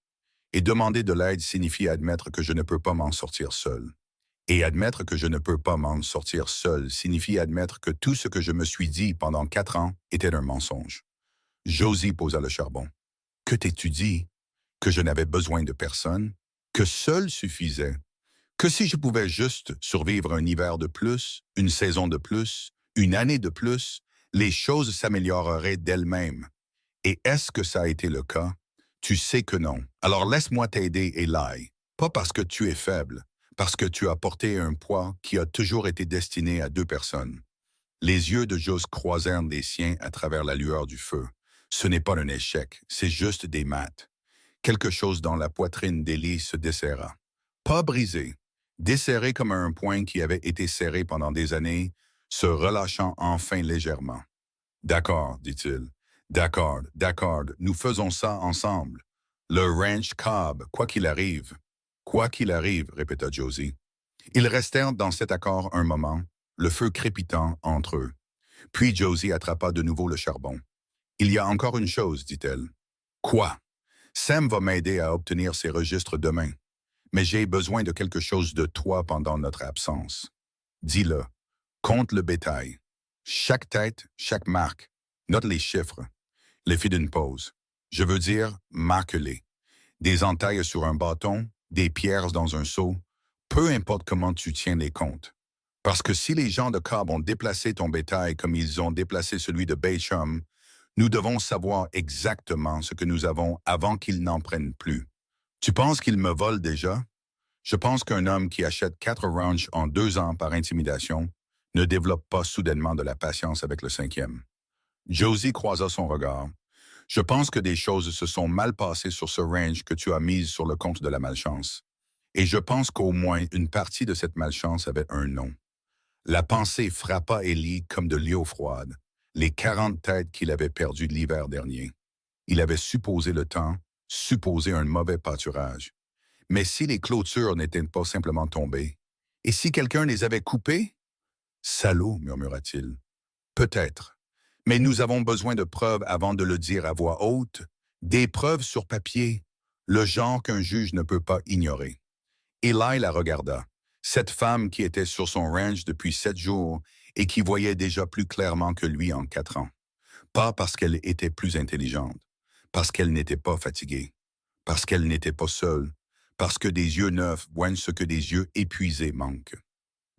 Et demander de l'aide signifie admettre que je ne peux pas m'en sortir seul. Et admettre que je ne peux pas m'en sortir seul signifie admettre que tout ce que je me suis dit pendant 4 ans était un mensonge. Josie posa le charbon. Que t'es-tu dit? Que je n'avais besoin de personne? Que seul suffisait? Que si je pouvais juste survivre un hiver de plus, une saison de plus, une année de plus, les choses s'amélioreraient d'elles-mêmes. Et est-ce que ça a été le cas? Tu sais que non. Alors laisse-moi t'aider, Eli. Pas parce que tu es faible, parce que tu as porté un poids qui a toujours été destiné à 2 personnes. Les yeux de Joss croisèrent les siens à travers la lueur du feu. Ce n'est pas un échec, c'est juste des maths. Quelque chose dans la poitrine d'Eli se desserra. Pas brisé, desserré comme un poing qui avait été serré pendant des années, se relâchant enfin légèrement. « D'accord, dit-il. D'accord, d'accord, nous faisons ça ensemble. Le ranch Cobb, quoi qu'il arrive. » « Quoi qu'il arrive, répéta Josie. Ils restèrent dans cet accord un moment, le feu crépitant entre eux. Puis Josie attrapa de nouveau le charbon. « Il y a encore une chose, dit-elle. »« Quoi? » ?»« Sam va m'aider à obtenir ses registres demain. Mais j'ai besoin de quelque chose de toi pendant notre absence. Dis-le. Compte le bétail. Chaque tête, chaque marque. Note les chiffres. » Les fit d'une pause. « Je veux dire, marque-les. Des entailles sur un bâton, des pierres dans un seau, peu importe comment tu tiens les comptes. Parce que si les gens de Cobb ont déplacé ton bétail comme ils ont déplacé celui de Baychum, nous devons savoir exactement ce que nous avons avant qu'ils n'en prennent plus. Tu penses qu'ils me volent déjà? Je pense qu'un homme qui achète 4 ranchs en 2 ans par intimidation ne développe pas soudainement de la patience avec le 5e. Josie croisa son regard. Je pense que des choses se sont mal passées sur ce ranch que tu as mis sur le compte de la malchance. Et je pense qu'au moins une partie de cette malchance avait un nom. La pensée frappa Eli comme de l'eau froide, les 40 têtes qu'il avait perdues l'hiver dernier. Il avait supposé le temps, supposé un mauvais pâturage. Mais si les clôtures n'étaient pas simplement tombées, et si quelqu'un les avait coupées? Salaud, murmura-t-il. Peut-être. Mais nous avons besoin de preuves avant de le dire à voix haute, des preuves sur papier, le genre qu'un juge ne peut pas ignorer. Eli la regarda, cette femme qui était sur son ranch depuis 7 jours et qui voyait déjà plus clairement que lui en 4 ans. Pas parce qu'elle était plus intelligente, parce qu'elle n'était pas fatiguée, parce qu'elle n'était pas seule, Parce que des yeux neufs voient ce que des yeux épuisés manquent.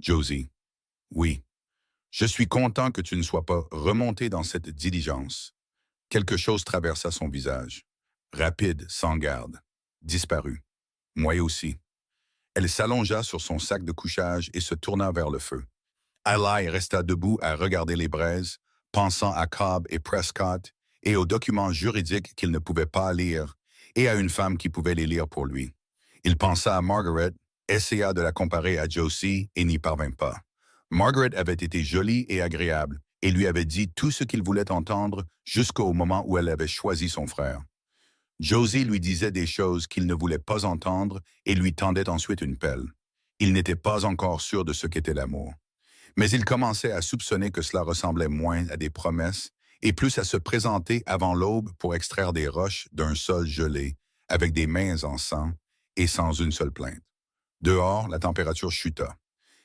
Josie. Oui. Je suis content que tu ne sois pas remonté dans cette diligence. Quelque chose traversa son visage. Rapide, sans garde. Disparu. Moi aussi. Elle s'allongea sur son sac de couchage et se tourna vers le feu. Eli resta debout à regarder les braises, pensant à Cobb et Prescott et aux documents juridiques qu'il ne pouvait pas lire et à une femme qui pouvait les lire pour lui. Il pensa à Margaret, essaya de la comparer à Josie et n'y parvint pas. Margaret avait été jolie et agréable et lui avait dit tout ce qu'il voulait entendre jusqu'au moment où elle avait choisi son frère. Josie lui disait des choses qu'il ne voulait pas entendre et lui tendait ensuite une pelle. Il n'était pas encore sûr de ce qu'était l'amour. Mais il commençait à soupçonner que cela ressemblait moins à des promesses et plus à se présenter avant l'aube pour extraire des roches d'un sol gelé, avec des mains en sang et sans une seule plainte. Dehors, la température chuta.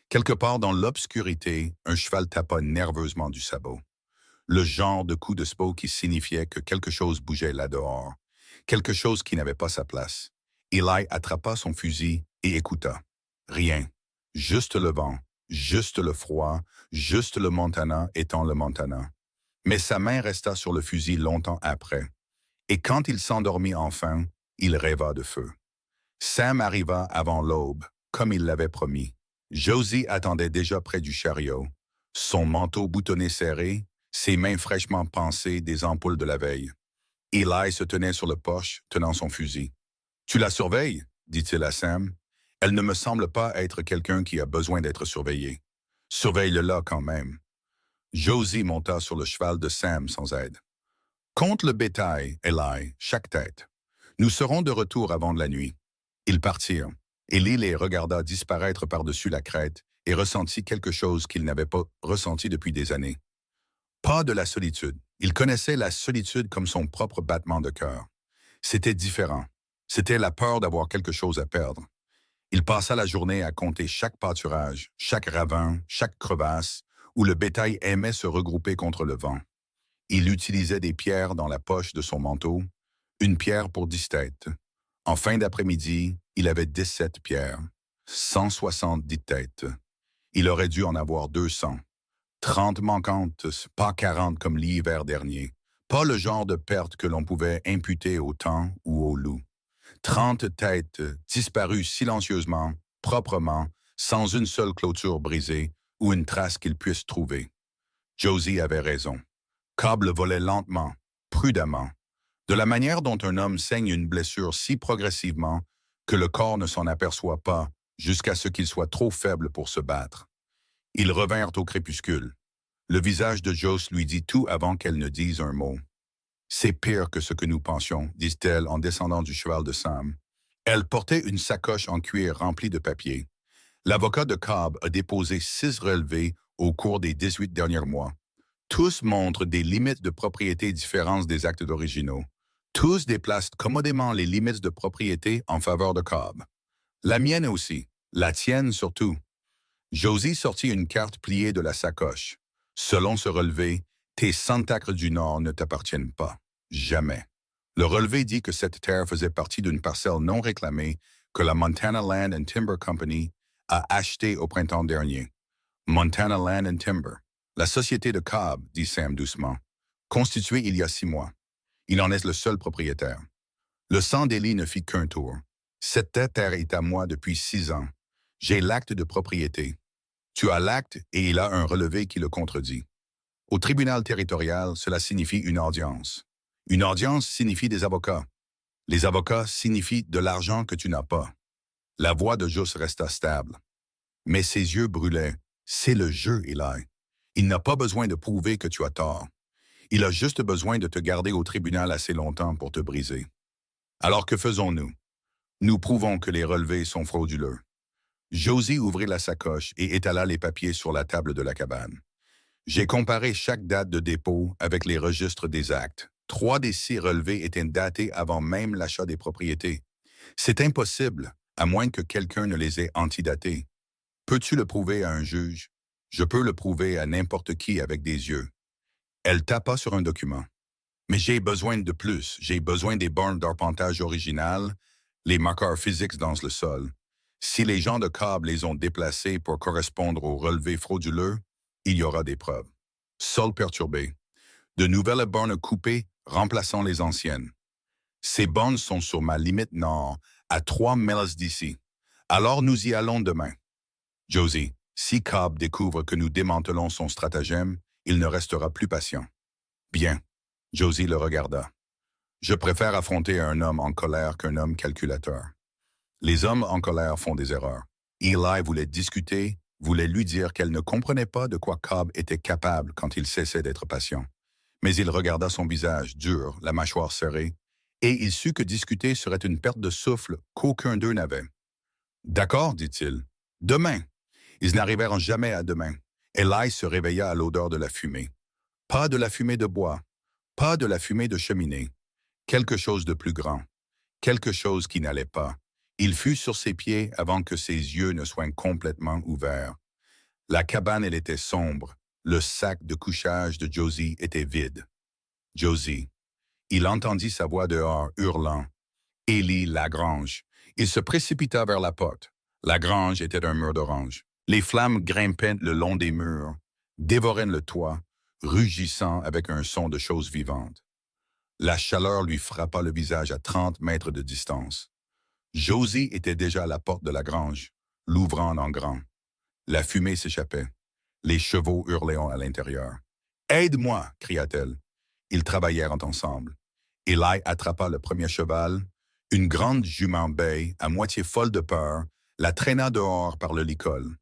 Quelque part dans l'obscurité, un cheval tapa nerveusement du sabot. Le genre de coup de sabot qui signifiait que quelque chose bougeait là-dehors, quelque chose qui n'avait pas sa place. Eli attrapa son fusil et écouta. Rien. Juste le vent, juste le froid, juste le Montana étant le Montana. Mais sa main resta sur le fusil longtemps après. Et quand il s'endormit enfin, il rêva de feu. Sam arriva avant l'aube, comme il l'avait promis. Josie attendait déjà près du chariot, son manteau boutonné serré, ses mains fraîchement pansées des ampoules de la veille. Eli se tenait sur le porche, tenant son fusil. « Tu la surveilles ?» dit-il à Sam. « Elle ne me semble pas être quelqu'un qui a besoin d'être surveillé. Surveille-le-la quand même. » Josie monta sur le cheval de Sam sans aide. « Compte le bétail, Eli, chaque tête. Nous serons de retour avant la nuit. » Ils partirent. Eli les regarda disparaître par-dessus la crête et ressentit quelque chose qu'il n'avait pas ressenti depuis des années. Pas de la solitude. Il connaissait la solitude comme son propre battement de cœur. C'était différent. C'était la peur d'avoir quelque chose à perdre. Il passa la journée à compter chaque pâturage, chaque ravin, chaque crevasse, où le bétail aimait se regrouper contre le vent. Il utilisait des pierres dans la poche de son manteau, une pierre pour 10 têtes. En fin d'après-midi, il avait 17 pierres, 170 têtes. Il aurait dû en avoir 200. 30 manquantes, pas 40 comme l'hiver dernier. Pas le genre de perte que l'on pouvait imputer au temps ou au loup. 30 têtes disparues silencieusement, proprement, sans une seule clôture brisée ou une trace qu'il puisse trouver. Josie avait raison. Cobb le volait lentement, prudemment, de la manière dont un homme saigne une blessure si progressivement que le corps ne s'en aperçoit pas jusqu'à ce qu'il soit trop faible pour se battre. Ils revinrent au crépuscule. Le visage de Joss lui dit tout avant qu'elle ne dise un mot. « C'est pire que ce que nous pensions, » dit-elle en descendant du cheval de Sam. Elle portait une sacoche en cuir remplie de papier. L'avocat de Cobb a déposé 6 relevés au cours des 18 derniers mois. Tous montrent des limites de propriété différentes des actes d'originaux. Tous déplacent commodément les limites de propriété en faveur de Cobb. La mienne aussi, la tienne surtout. Josie sortit une carte pliée de la sacoche. Selon ce relevé, tes centacres du Nord ne t'appartiennent pas. Jamais. Le relevé dit que cette terre faisait partie d'une parcelle non réclamée que la Montana Land and Timber Company a achetée au printemps dernier. Montana Land and Timber. La société de Cobb, dit Sam doucement, constituée il y a 6 mois. Il en est le seul propriétaire. Le sang d'Eli ne fit qu'un tour. Cette terre est à moi depuis 6 ans. J'ai l'acte de propriété. Tu as l'acte et il a un relevé qui le contredit. Au tribunal territorial, cela signifie une audience. Une audience signifie des avocats. Les avocats signifient de l'argent que tu n'as pas. La voix de Joss resta stable. Mais ses yeux brûlaient. C'est le jeu, Eli. Il n'a pas besoin de prouver que tu as tort. Il a juste besoin de te garder au tribunal assez longtemps pour te briser. Alors que faisons-nous? Nous prouvons que les relevés sont frauduleux. Josie ouvrit la sacoche et étala les papiers sur la table de la cabane. J'ai comparé chaque date de dépôt avec les registres des actes. 3 des 6 relevés étaient datés avant même l'achat des propriétés. C'est impossible, à moins que quelqu'un ne les ait antidatés. Peux-tu le prouver à un juge? Je peux le prouver à n'importe qui avec des yeux. Elle tapa sur un document. Mais j'ai besoin de plus. J'ai besoin des bornes d'arpentage originales, Les marqueurs physiques dansent le sol. Si les gens de Cobb les ont déplacés pour correspondre aux relevés frauduleux, il y aura des preuves. Sol perturbé. De nouvelles bornes coupées remplaçant les anciennes. Ces bornes sont sur ma limite nord, à 3 miles d'ici. Alors nous y allons demain. Josie, si Cobb découvre que nous démantelons son stratagème, il ne restera plus patient. Bien. Josie le regarda. Je préfère affronter un homme en colère qu'un homme calculateur. Les hommes en colère font des erreurs. Eli voulait discuter, voulait lui dire qu'elle ne comprenait pas de quoi Cobb était capable quand il cessait d'être patient. Mais il regarda son visage dur, la mâchoire serrée, et il sut que discuter serait une perte de souffle qu'aucun d'eux n'avait. D'accord, dit-il. Demain. Ils n'arrivèrent jamais à demain. Eli se réveilla à l'odeur de la fumée. Pas de la fumée de bois, pas de la fumée de cheminée. Quelque chose de plus grand, quelque chose qui n'allait pas. Il fut sur ses pieds avant que ses yeux ne soient complètement ouverts. La cabane, elle était sombre. Le sac de couchage de Josie était vide. Josie. Il entendit sa voix dehors, hurlant. Élie Lagrange. Il se précipita vers la porte. La grange était un mur d'orange. Les flammes grimpaient le long des murs, dévoraient le toit, rugissant avec un son de choses vivantes. La chaleur lui frappa le visage à 30 mètres de distance. Josie était déjà à la porte de la grange, l'ouvrant en grand. La fumée s'échappait. Les chevaux hurlaient à l'intérieur. « Aide-moi » cria-t-elle. Ils travaillèrent ensemble. Eli attrapa le premier cheval. Une grande jument baie, à moitié folle de peur, la traîna dehors par le licol.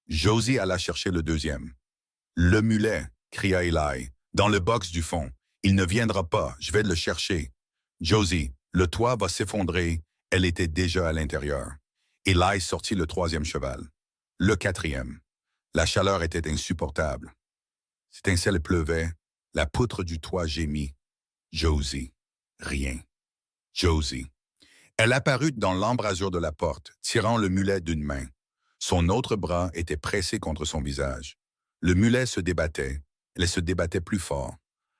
Josie alla chercher le deuxième. « Le mulet » cria Eli, « dans le box du fond. Il ne viendra pas, je vais le chercher. » Josie, le toit va s'effondrer. Elle était déjà à l'intérieur. Eli sortit le troisième cheval. Le quatrième. La chaleur était insupportable. L'étincelle pleuvait. La poutre du toit gémit. Josie. Rien. Josie. Elle apparut dans l'embrasure de la porte, tirant le mulet d'une main. Son autre bras était pressé contre son visage. Le mulet se débattait. Elle se débattait plus fort.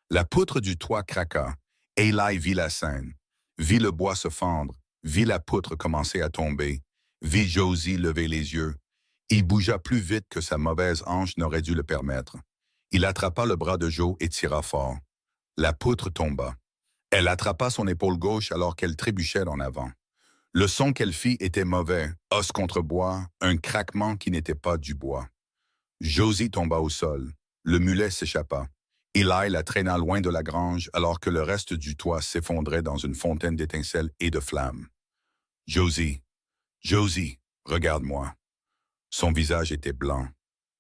La poutre du toit craqua. Eli vit la scène. Vit le bois se fendre. Vit la poutre commencer à tomber. Vit Josie lever les yeux. Il bougea plus vite que sa mauvaise hanche n'aurait dû le permettre. Il attrapa le bras de Joe et tira fort. La poutre tomba. Elle attrapa son épaule gauche alors qu'elle trébuchait en avant. Le son qu'elle fit était mauvais, os contre bois, un craquement qui n'était pas du bois. Josie tomba au sol. Le mulet s'échappa. Eli la traîna loin de la grange alors que le reste du toit s'effondrait dans une fontaine d'étincelles et de flammes. « Josie, Josie, regarde-moi. » Son visage était blanc,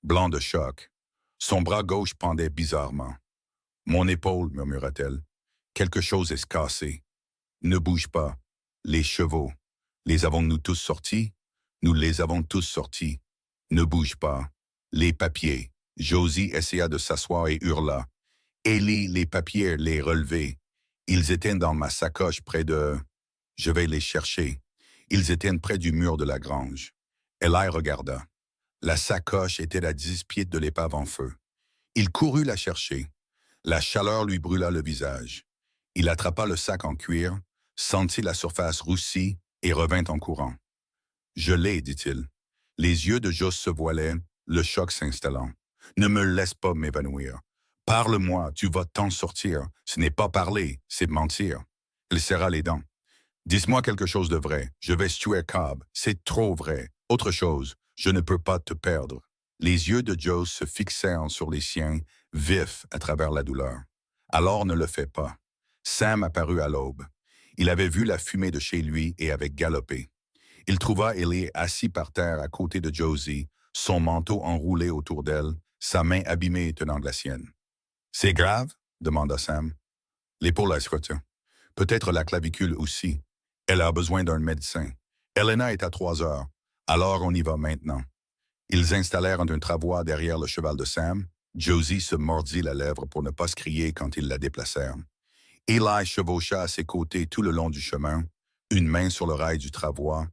blanc de choc. Son bras gauche pendait bizarrement. « Mon épaule, murmura-t-elle. Quelque chose est cassé. Ne bouge pas. Les chevaux. Les avons-nous tous sortis? Nous les avons tous sortis. Ne bouge pas. Les papiers. » Josie essaya de s'asseoir et hurla. « Élie, les papiers, les relevés. Ils étaient dans ma sacoche près de... Je vais les chercher. Ils étaient près du mur de la grange. » Eli regarda. La sacoche était à 10 pieds de l'épave en feu. Il courut la chercher. La chaleur lui brûla le visage. Il attrapa le sac en cuir, sentit la surface roussie et revint en courant. « Je l'ai, dit-il. » Les yeux de Joss se voilaient, le choc s'installant. « Ne me laisse pas m'évanouir. Parle-moi, tu vas t'en sortir. Ce n'est pas parler, c'est mentir. » Elle serra les dents. « Dis-moi quelque chose de vrai. Je vais tuer Cobb. C'est trop vrai. Autre chose, je ne peux pas te perdre. » Les yeux de Joe se fixèrent sur les siens, vifs à travers la douleur. « Alors ne le fais pas. » Sam apparut à l'aube. Il avait vu la fumée de chez lui et avait galopé. Il trouva Ellie assis par terre à côté de Josie, son manteau enroulé autour d'elle, sa main abîmée tenant la sienne. « C'est grave? » demanda Sam. L'épaule a frotté. Peut-être la clavicule aussi. Elle a besoin d'un médecin. Elena est à 3 heures. Alors on y va maintenant. Ils installèrent un travois derrière le cheval de Sam. Josie se mordit la lèvre pour ne pas se crier quand ils la déplacèrent. Eli chevaucha à ses côtés tout le long du chemin, une main sur le rail du travois,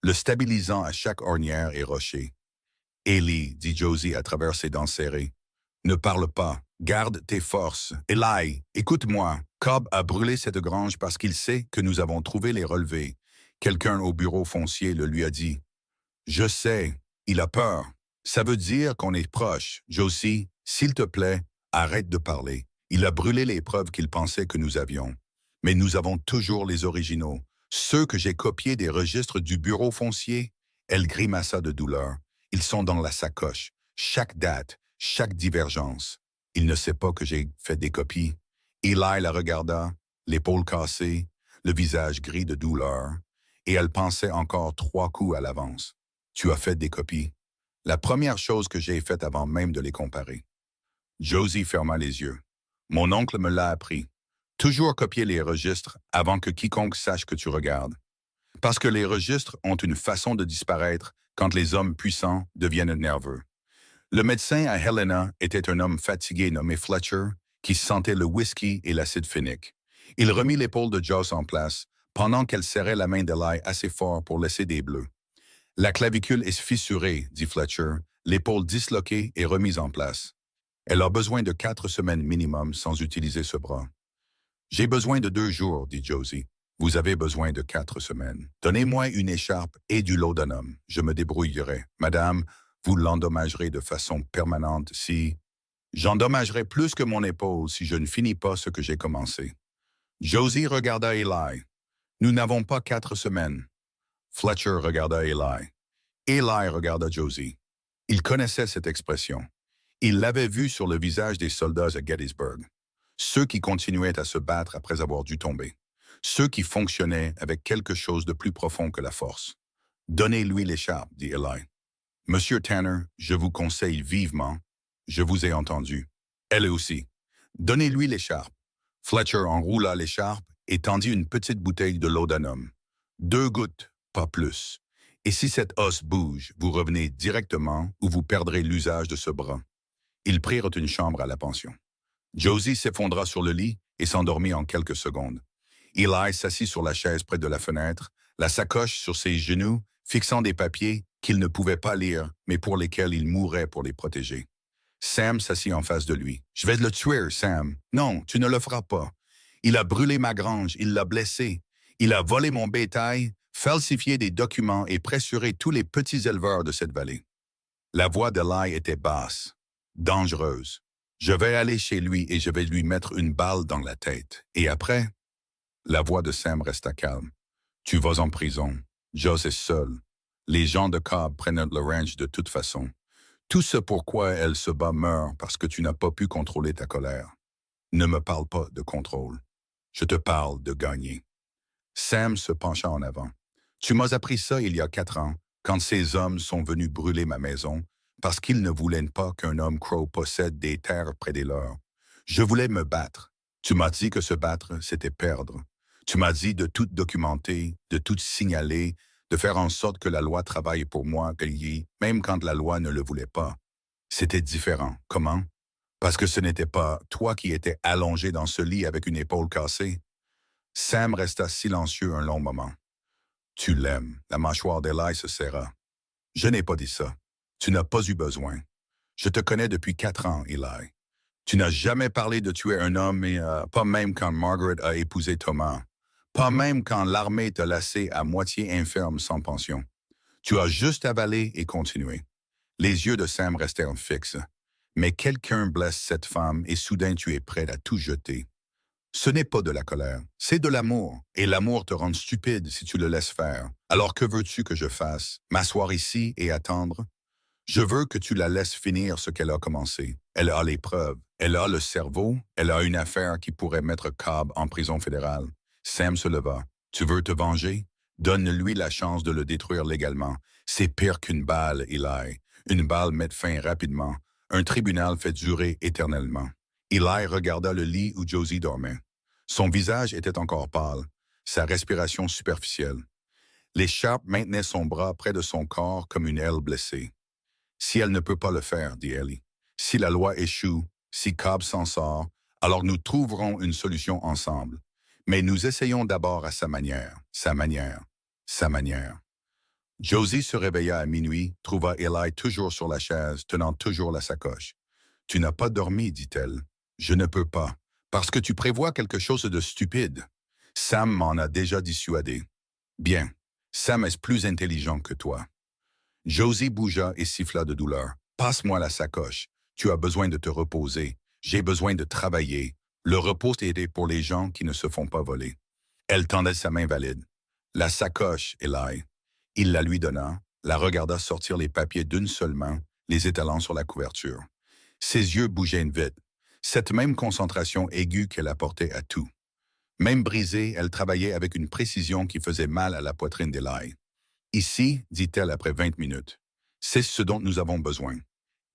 le stabilisant à chaque ornière et rocher. « Eli, dit Josie à travers ses dents serrées, ne parle pas, garde tes forces. Eli, écoute-moi, Cobb a brûlé cette grange parce qu'il sait que nous avons trouvé les relevés, Quelqu'un au bureau foncier le lui a dit. Je sais, il a peur. Ça veut dire qu'on est proche. Josie, s'il te plaît, arrête de parler. Il a brûlé les preuves qu'il pensait que nous avions. Mais nous avons toujours les originaux. Ceux que j'ai copiés des registres du bureau foncier. Elle grimaça de douleur. Ils sont dans la sacoche. Chaque date, chaque divergence. Il ne sait pas que j'ai fait des copies. Eli la regarda, l'épaule cassée, le visage gris de douleur, et elle pensait encore 3 coups à l'avance. Tu as fait des copies. La première chose que j'ai faite avant même de les comparer. Josie ferma les yeux. Mon oncle me l'a appris. Toujours copier les registres avant que quiconque sache que tu regardes. Parce que les registres ont une façon de disparaître quand les hommes puissants deviennent nerveux. Le médecin à Helena était un homme fatigué nommé Fletcher qui sentait le whisky et l'acide phénique. Il remit l'épaule de Joss en place pendant qu'elle serrait la main d'Eli assez fort pour laisser des bleus. La clavicule est fissurée, dit Fletcher, l'épaule disloquée et remise en place. Elle a besoin de 4 semaines minimum sans utiliser ce bras. J'ai besoin de 2 jours, dit Josie. Vous avez besoin de 4 semaines. Donnez-moi une écharpe et du laudanum. Je me débrouillerai. Madame, vous l'endommagerez de façon permanente si... J'endommagerai plus que mon épaule si je ne finis pas ce que j'ai commencé. Josie regarda Eli. Nous n'avons pas 4 semaines. Fletcher regarda Eli. Eli regarda Josie. Il connaissait cette expression. Il l'avait vue sur le visage des soldats à Gettysburg. Ceux qui continuaient à se battre après avoir dû tomber. Ceux qui fonctionnaient avec quelque chose de plus profond que la force. Donnez-lui l'écharpe, dit Eli. Monsieur Tanner, je vous conseille vivement. Je vous ai entendu. Elle aussi. Donnez-lui l'écharpe. Fletcher enroula l'écharpe et tendit une petite bouteille de laudanum. 2 gouttes, pas plus. Et si cet os bouge, vous revenez directement ou vous perdrez l'usage de ce bras. Ils prirent une chambre à la pension. Josie s'effondra sur le lit et s'endormit en quelques secondes. Eli s'assit sur la chaise près de la fenêtre, la sacoche sur ses genoux, fixant des papiers qu'il ne pouvait pas lire, mais pour lesquels il mourrait pour les protéger. Sam s'assit en face de lui. « Je vais le tuer, Sam. »« Non, tu ne le feras pas. Il a brûlé ma grange, il l'a blessé. Il a volé mon bétail, falsifié des documents et pressuré tous les petits éleveurs de cette vallée. » La voix d'Eli était basse, dangereuse. « Je vais aller chez lui et je vais lui mettre une balle dans la tête. Et après... » La voix de Sam resta calme. « Tu vas en prison. Joss est seul. Les gens de Cobb prennent le ranch de toute façon. Tout ce pourquoi elle se bat meurt parce que tu n'as pas pu contrôler ta colère. Ne me parle pas de contrôle. Je te parle de gagner. » Sam se pencha en avant. « Tu m'as appris ça il y a 4 ans, quand ces hommes sont venus brûler ma maison, parce qu'ils ne voulaient pas qu'un homme Crow possède des terres près des leurs. Je voulais me battre. Tu m'as dit que se battre, c'était perdre. Tu m'as dit de tout documenter, de tout signaler, de faire en sorte que la loi travaille pour moi, même quand la loi ne le voulait pas. C'était différent. Comment? Parce que ce n'était pas toi qui étais allongé dans ce lit avec une épaule cassée. » Sam resta silencieux un long moment. « Tu l'aimes. » La mâchoire d'Eli se serra. « Je n'ai pas dit ça. Tu n'as pas eu besoin. Je te connais depuis 4 ans, Eli. Tu n'as jamais parlé de tuer un homme, et pas même quand Margaret a épousé Thomas. Pas même quand l'armée t'a laissé à moitié infirme sans pension. Tu as juste avalé et continué. » Les yeux de Sam restèrent fixes. « Mais quelqu'un blesse cette femme et soudain tu es prêt à tout jeter. Ce n'est pas de la colère, c'est de l'amour. Et l'amour te rend stupide si tu le laisses faire. Alors que veux-tu que je fasse? M'asseoir ici et attendre? Je veux que tu la laisses finir ce qu'elle a commencé. Elle a les preuves, elle a le cerveau, elle a une affaire qui pourrait mettre Cobb en prison fédérale. » Sam se leva. « Tu veux te venger? Donne-lui la chance de le détruire légalement. C'est pire qu'une balle, Eli. Une balle met fin rapidement. Un tribunal fait durer éternellement. » Eli regarda le lit où Josie dormait. Son visage était encore pâle, sa respiration superficielle. L'écharpe maintenait son bras près de son corps comme une aile blessée. « Si elle ne peut pas le faire, dit Ellie, si la loi échoue, si Cobb s'en sort, alors nous trouverons une solution ensemble. Mais nous essayons d'abord à sa manière, sa manière, sa manière. » Josie se réveilla à minuit, trouva Eli toujours sur la chaise, tenant toujours la sacoche. « Tu n'as pas dormi, dit-elle. »« Je ne peux pas, parce que tu prévois quelque chose de stupide. Sam m'en a déjà dissuadé. »« Bien, Sam est plus intelligent que toi. Josie bougea et siffla de douleur. Passe-moi la sacoche. Tu as besoin de te reposer. J'ai besoin de travailler. Le repos est pour les gens qui ne se font pas voler. Elle tendait sa main valide. La sacoche, Eli. Il la lui donna, la regarda sortir les papiers d'une seule main, les étalant sur la couverture. Ses yeux bougeaient vite. Cette même concentration aiguë qu'elle apportait à tout. Même brisée, elle travaillait avec une précision qui faisait mal à la poitrine d'Eli. Ici, dit-elle après 20 minutes, c'est ce dont nous avons besoin.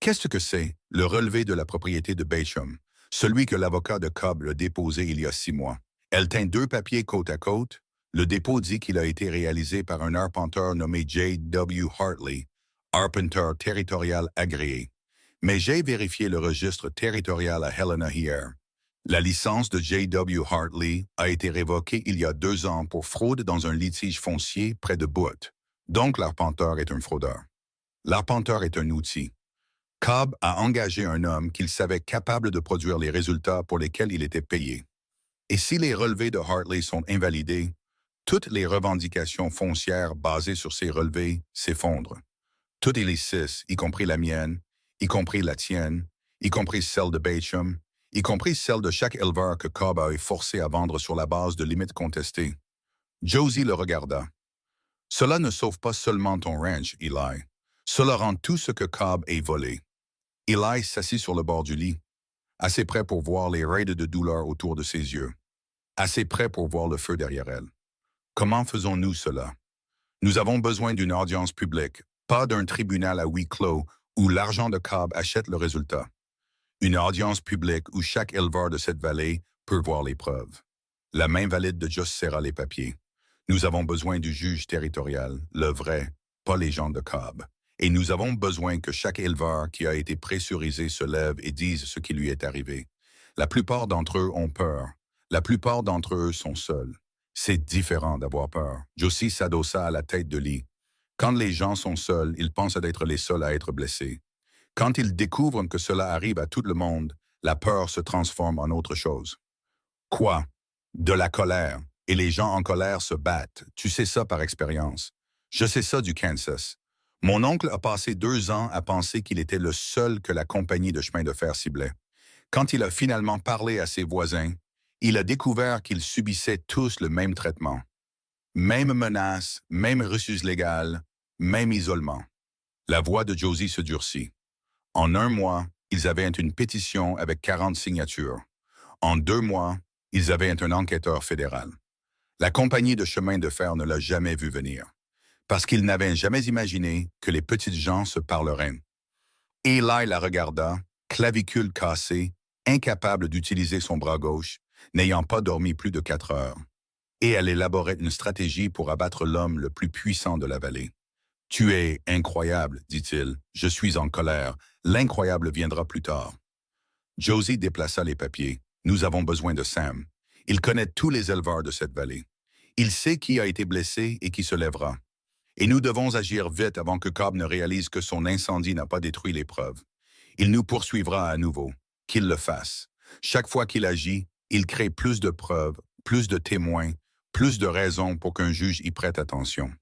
Qu'est-ce que c'est, le relevé de la propriété de Basham, celui que l'avocat de Cobb a déposé il y a 6 mois? Elle tint 2 papiers côte à côte. Le dépôt dit qu'il a été réalisé par un arpenteur nommé J. W. Hartley, arpenteur territorial agréé. Mais j'ai vérifié le registre territorial à Helena hier. La licence de J. W. Hartley a été révoquée il y a 2 ans pour fraude dans un litige foncier près de Butte. Donc l'arpenteur est un fraudeur. L'arpenteur est un outil. Cobb a engagé un homme qu'il savait capable de produire les résultats pour lesquels il était payé. Et si les relevés de Hartley sont invalidés, toutes les revendications foncières basées sur ces relevés s'effondrent. Toutes les 6, y compris la mienne, y compris la tienne, y compris celle de Basham, y compris celle de chaque éleveur que Cobb a été forcé à vendre sur la base de limites contestées. Josie le regarda. Cela ne sauve pas seulement ton ranch, Eli. Cela rend tout ce que Cobb ait volé. Eli s'assit sur le bord du lit, assez près pour voir les raids de douleur autour de ses yeux, assez près pour voir le feu derrière elle. Comment faisons-nous cela? Nous avons besoin d'une audience publique, pas d'un tribunal à huis clos où l'argent de Cobb achète le résultat. Une audience publique où chaque éleveur de cette vallée peut voir les preuves. La main valide de Just serra les papiers. Nous avons besoin du juge territorial, le vrai, pas les gens de Cobb. Et nous avons besoin que chaque éleveur qui a été pressurisé se lève et dise ce qui lui est arrivé. La plupart d'entre eux ont peur. La plupart d'entre eux sont seuls. C'est différent d'avoir peur. Josie s'adossa à la tête de lit. Quand les gens sont seuls, ils pensent être les seuls à être blessés. Quand ils découvrent que cela arrive à tout le monde, la peur se transforme en autre chose. Quoi? De la colère. Et les gens en colère se battent. Tu sais ça par expérience. Je sais ça du Kansas. Mon oncle a passé 2 ans à penser qu'il était le seul que la compagnie de chemin de fer ciblait. Quand il a finalement parlé à ses voisins, il a découvert qu'ils subissaient tous le même traitement. Même menace, même refus légal, même isolement. La voix de Josie se durcit. En 1 mois, ils avaient une pétition avec 40 signatures. En 2 mois, ils avaient un enquêteur fédéral. La compagnie de chemin de fer ne l'a jamais vu venir, parce qu'ils n'avaient jamais imaginé que les petites gens se parleraient. Eli la regarda, clavicule cassée, incapable d'utiliser son bras gauche, n'ayant pas dormi plus de 4 heures. Et elle élaborait une stratégie pour abattre l'homme le plus puissant de la vallée. « Tu es incroyable, dit-il. Je suis en colère. L'incroyable viendra plus tard. » Josie déplaça les papiers. « Nous avons besoin de Sam. Il connaît tous les éleveurs de cette vallée. Il sait qui a été blessé et qui se lèvera. Et nous devons agir vite avant que Cobb ne réalise que son incendie n'a pas détruit les preuves. Il nous poursuivra à nouveau. Qu'il le fasse. Chaque fois qu'il agit, il crée plus de preuves, plus de témoins, plus de raisons pour qu'un juge y prête attention. »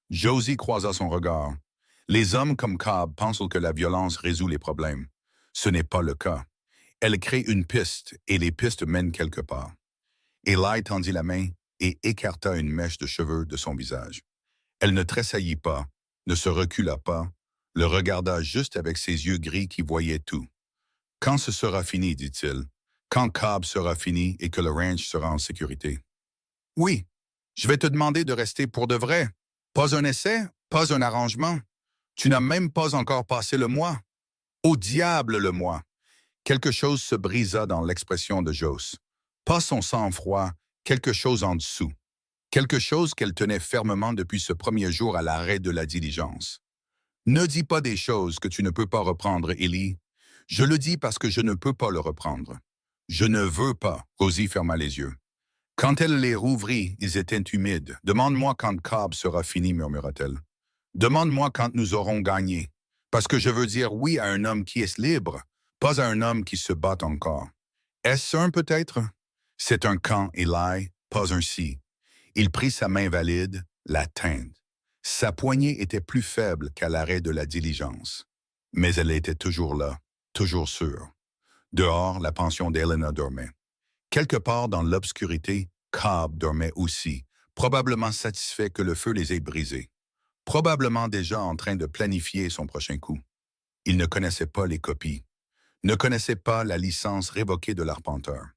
Josie croisa son regard. Les hommes comme Cobb pensent que la violence résout les problèmes. Ce n'est pas le cas. Elle crée une piste et les pistes mènent quelque part. Eli tendit la main et écarta une mèche de cheveux de son visage. Elle ne tressaillit pas, ne se recula pas, le regarda juste avec ses yeux gris qui voyaient tout. « Quand ce sera fini, dit-il, quand Cobb sera fini et que le ranch sera en sécurité. »« Oui, je vais te demander de rester pour de vrai. Pas un essai, pas un arrangement. Tu n'as même pas encore passé le mois. Au diable le mois. » Quelque chose se brisa dans l'expression de Joss. Pas son sang-froid, quelque chose en dessous. Quelque chose qu'elle tenait fermement depuis ce premier jour à l'arrêt de la diligence. « Ne dis pas des choses que tu ne peux pas reprendre, Ellie. Je le dis parce que je ne peux pas le reprendre. Je ne veux pas. » Rosie ferma les yeux. Quand elle les rouvrit, ils étaient humides. « Demande-moi quand Cobb sera fini, murmura-t-elle. Demande-moi quand nous aurons gagné. Parce que je veux dire oui à un homme qui est libre, pas à un homme qui se bat encore. Est-ce un peut-être? C'est un quand, Eli, pas un si. Il prit sa main valide, l'atteindre. Sa poignée était plus faible qu'à l'arrêt de la diligence. Mais elle était toujours là, toujours sûre. Dehors, la pension d'Helena dormait. Quelque part dans l'obscurité, Cobb dormait aussi, probablement satisfait que le feu les ait brisés. Probablement déjà en train de planifier son prochain coup. Il ne connaissait pas les copies, ne connaissait pas la licence révoquée de l'arpenteur,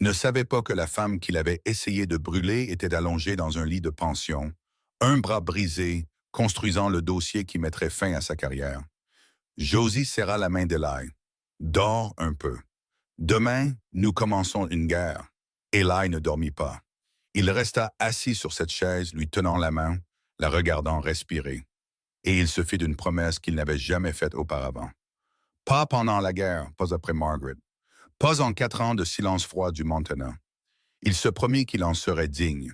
ne savait pas que la femme qu'il avait essayé de brûler était allongée dans un lit de pension, un bras brisé, construisant le dossier qui mettrait fin à sa carrière. Josie serra la main d'Eli. « Dors un peu. Demain, nous commençons une guerre. » Eli ne dormit pas. Il resta assis sur cette chaise, lui tenant la main, la regardant respirer. Et il se fit d'une promesse qu'il n'avait jamais faite auparavant. Pas pendant la guerre, pas après Margaret. Pas en 4 ans de silence froid du Montana. Il se promit qu'il en serait digne.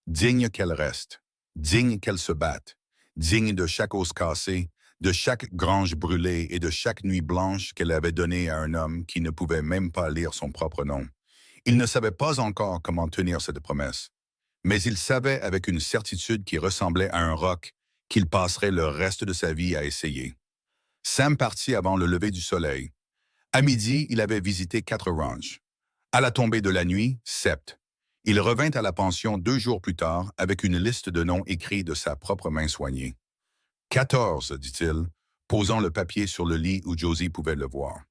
Digne qu'elle reste. Digne qu'elle se batte. Digne de chaque os cassé, de chaque grange brûlée et de chaque nuit blanche qu'elle avait donnée à un homme qui ne pouvait même pas lire son propre nom. Il ne savait pas encore comment tenir cette promesse, mais il savait avec une certitude qui ressemblait à un roc qu'il passerait le reste de sa vie à essayer. Sam partit avant le lever du soleil. À midi, il avait visité 4 ranchs. À la tombée de la nuit, 7. Il revint à la pension 2 jours plus tard avec une liste de noms écrits de sa propre main soignée. 14, dit-il, posant le papier sur le lit où Josie pouvait le voir.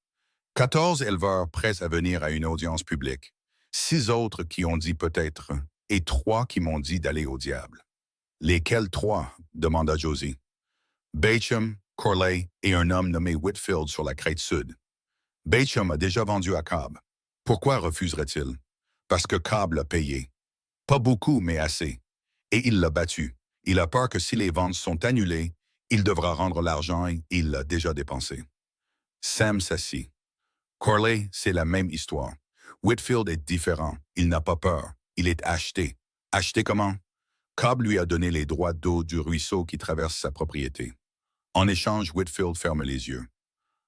14 éleveurs prêts à venir à une audience publique. 6 autres qui ont dit peut-être, et 3 qui m'ont dit d'aller au diable. Lesquels 3 demanda Josie. Bacham, Corley et un homme nommé Whitfield sur la crête sud. Bacham a déjà vendu à Cobb. Pourquoi refuserait-il? Parce que Cobb l'a payé. Pas beaucoup, mais assez. Et il l'a battu. Il a peur que si les ventes sont annulées, il devra rendre l'argent et il l'a déjà dépensé. Sam s'assit. Corley, c'est la même histoire. Whitfield est différent. Il n'a pas peur. Il est acheté. Acheté comment? Cobb lui a donné les droits d'eau du ruisseau qui traverse sa propriété. En échange, Whitfield ferme les yeux.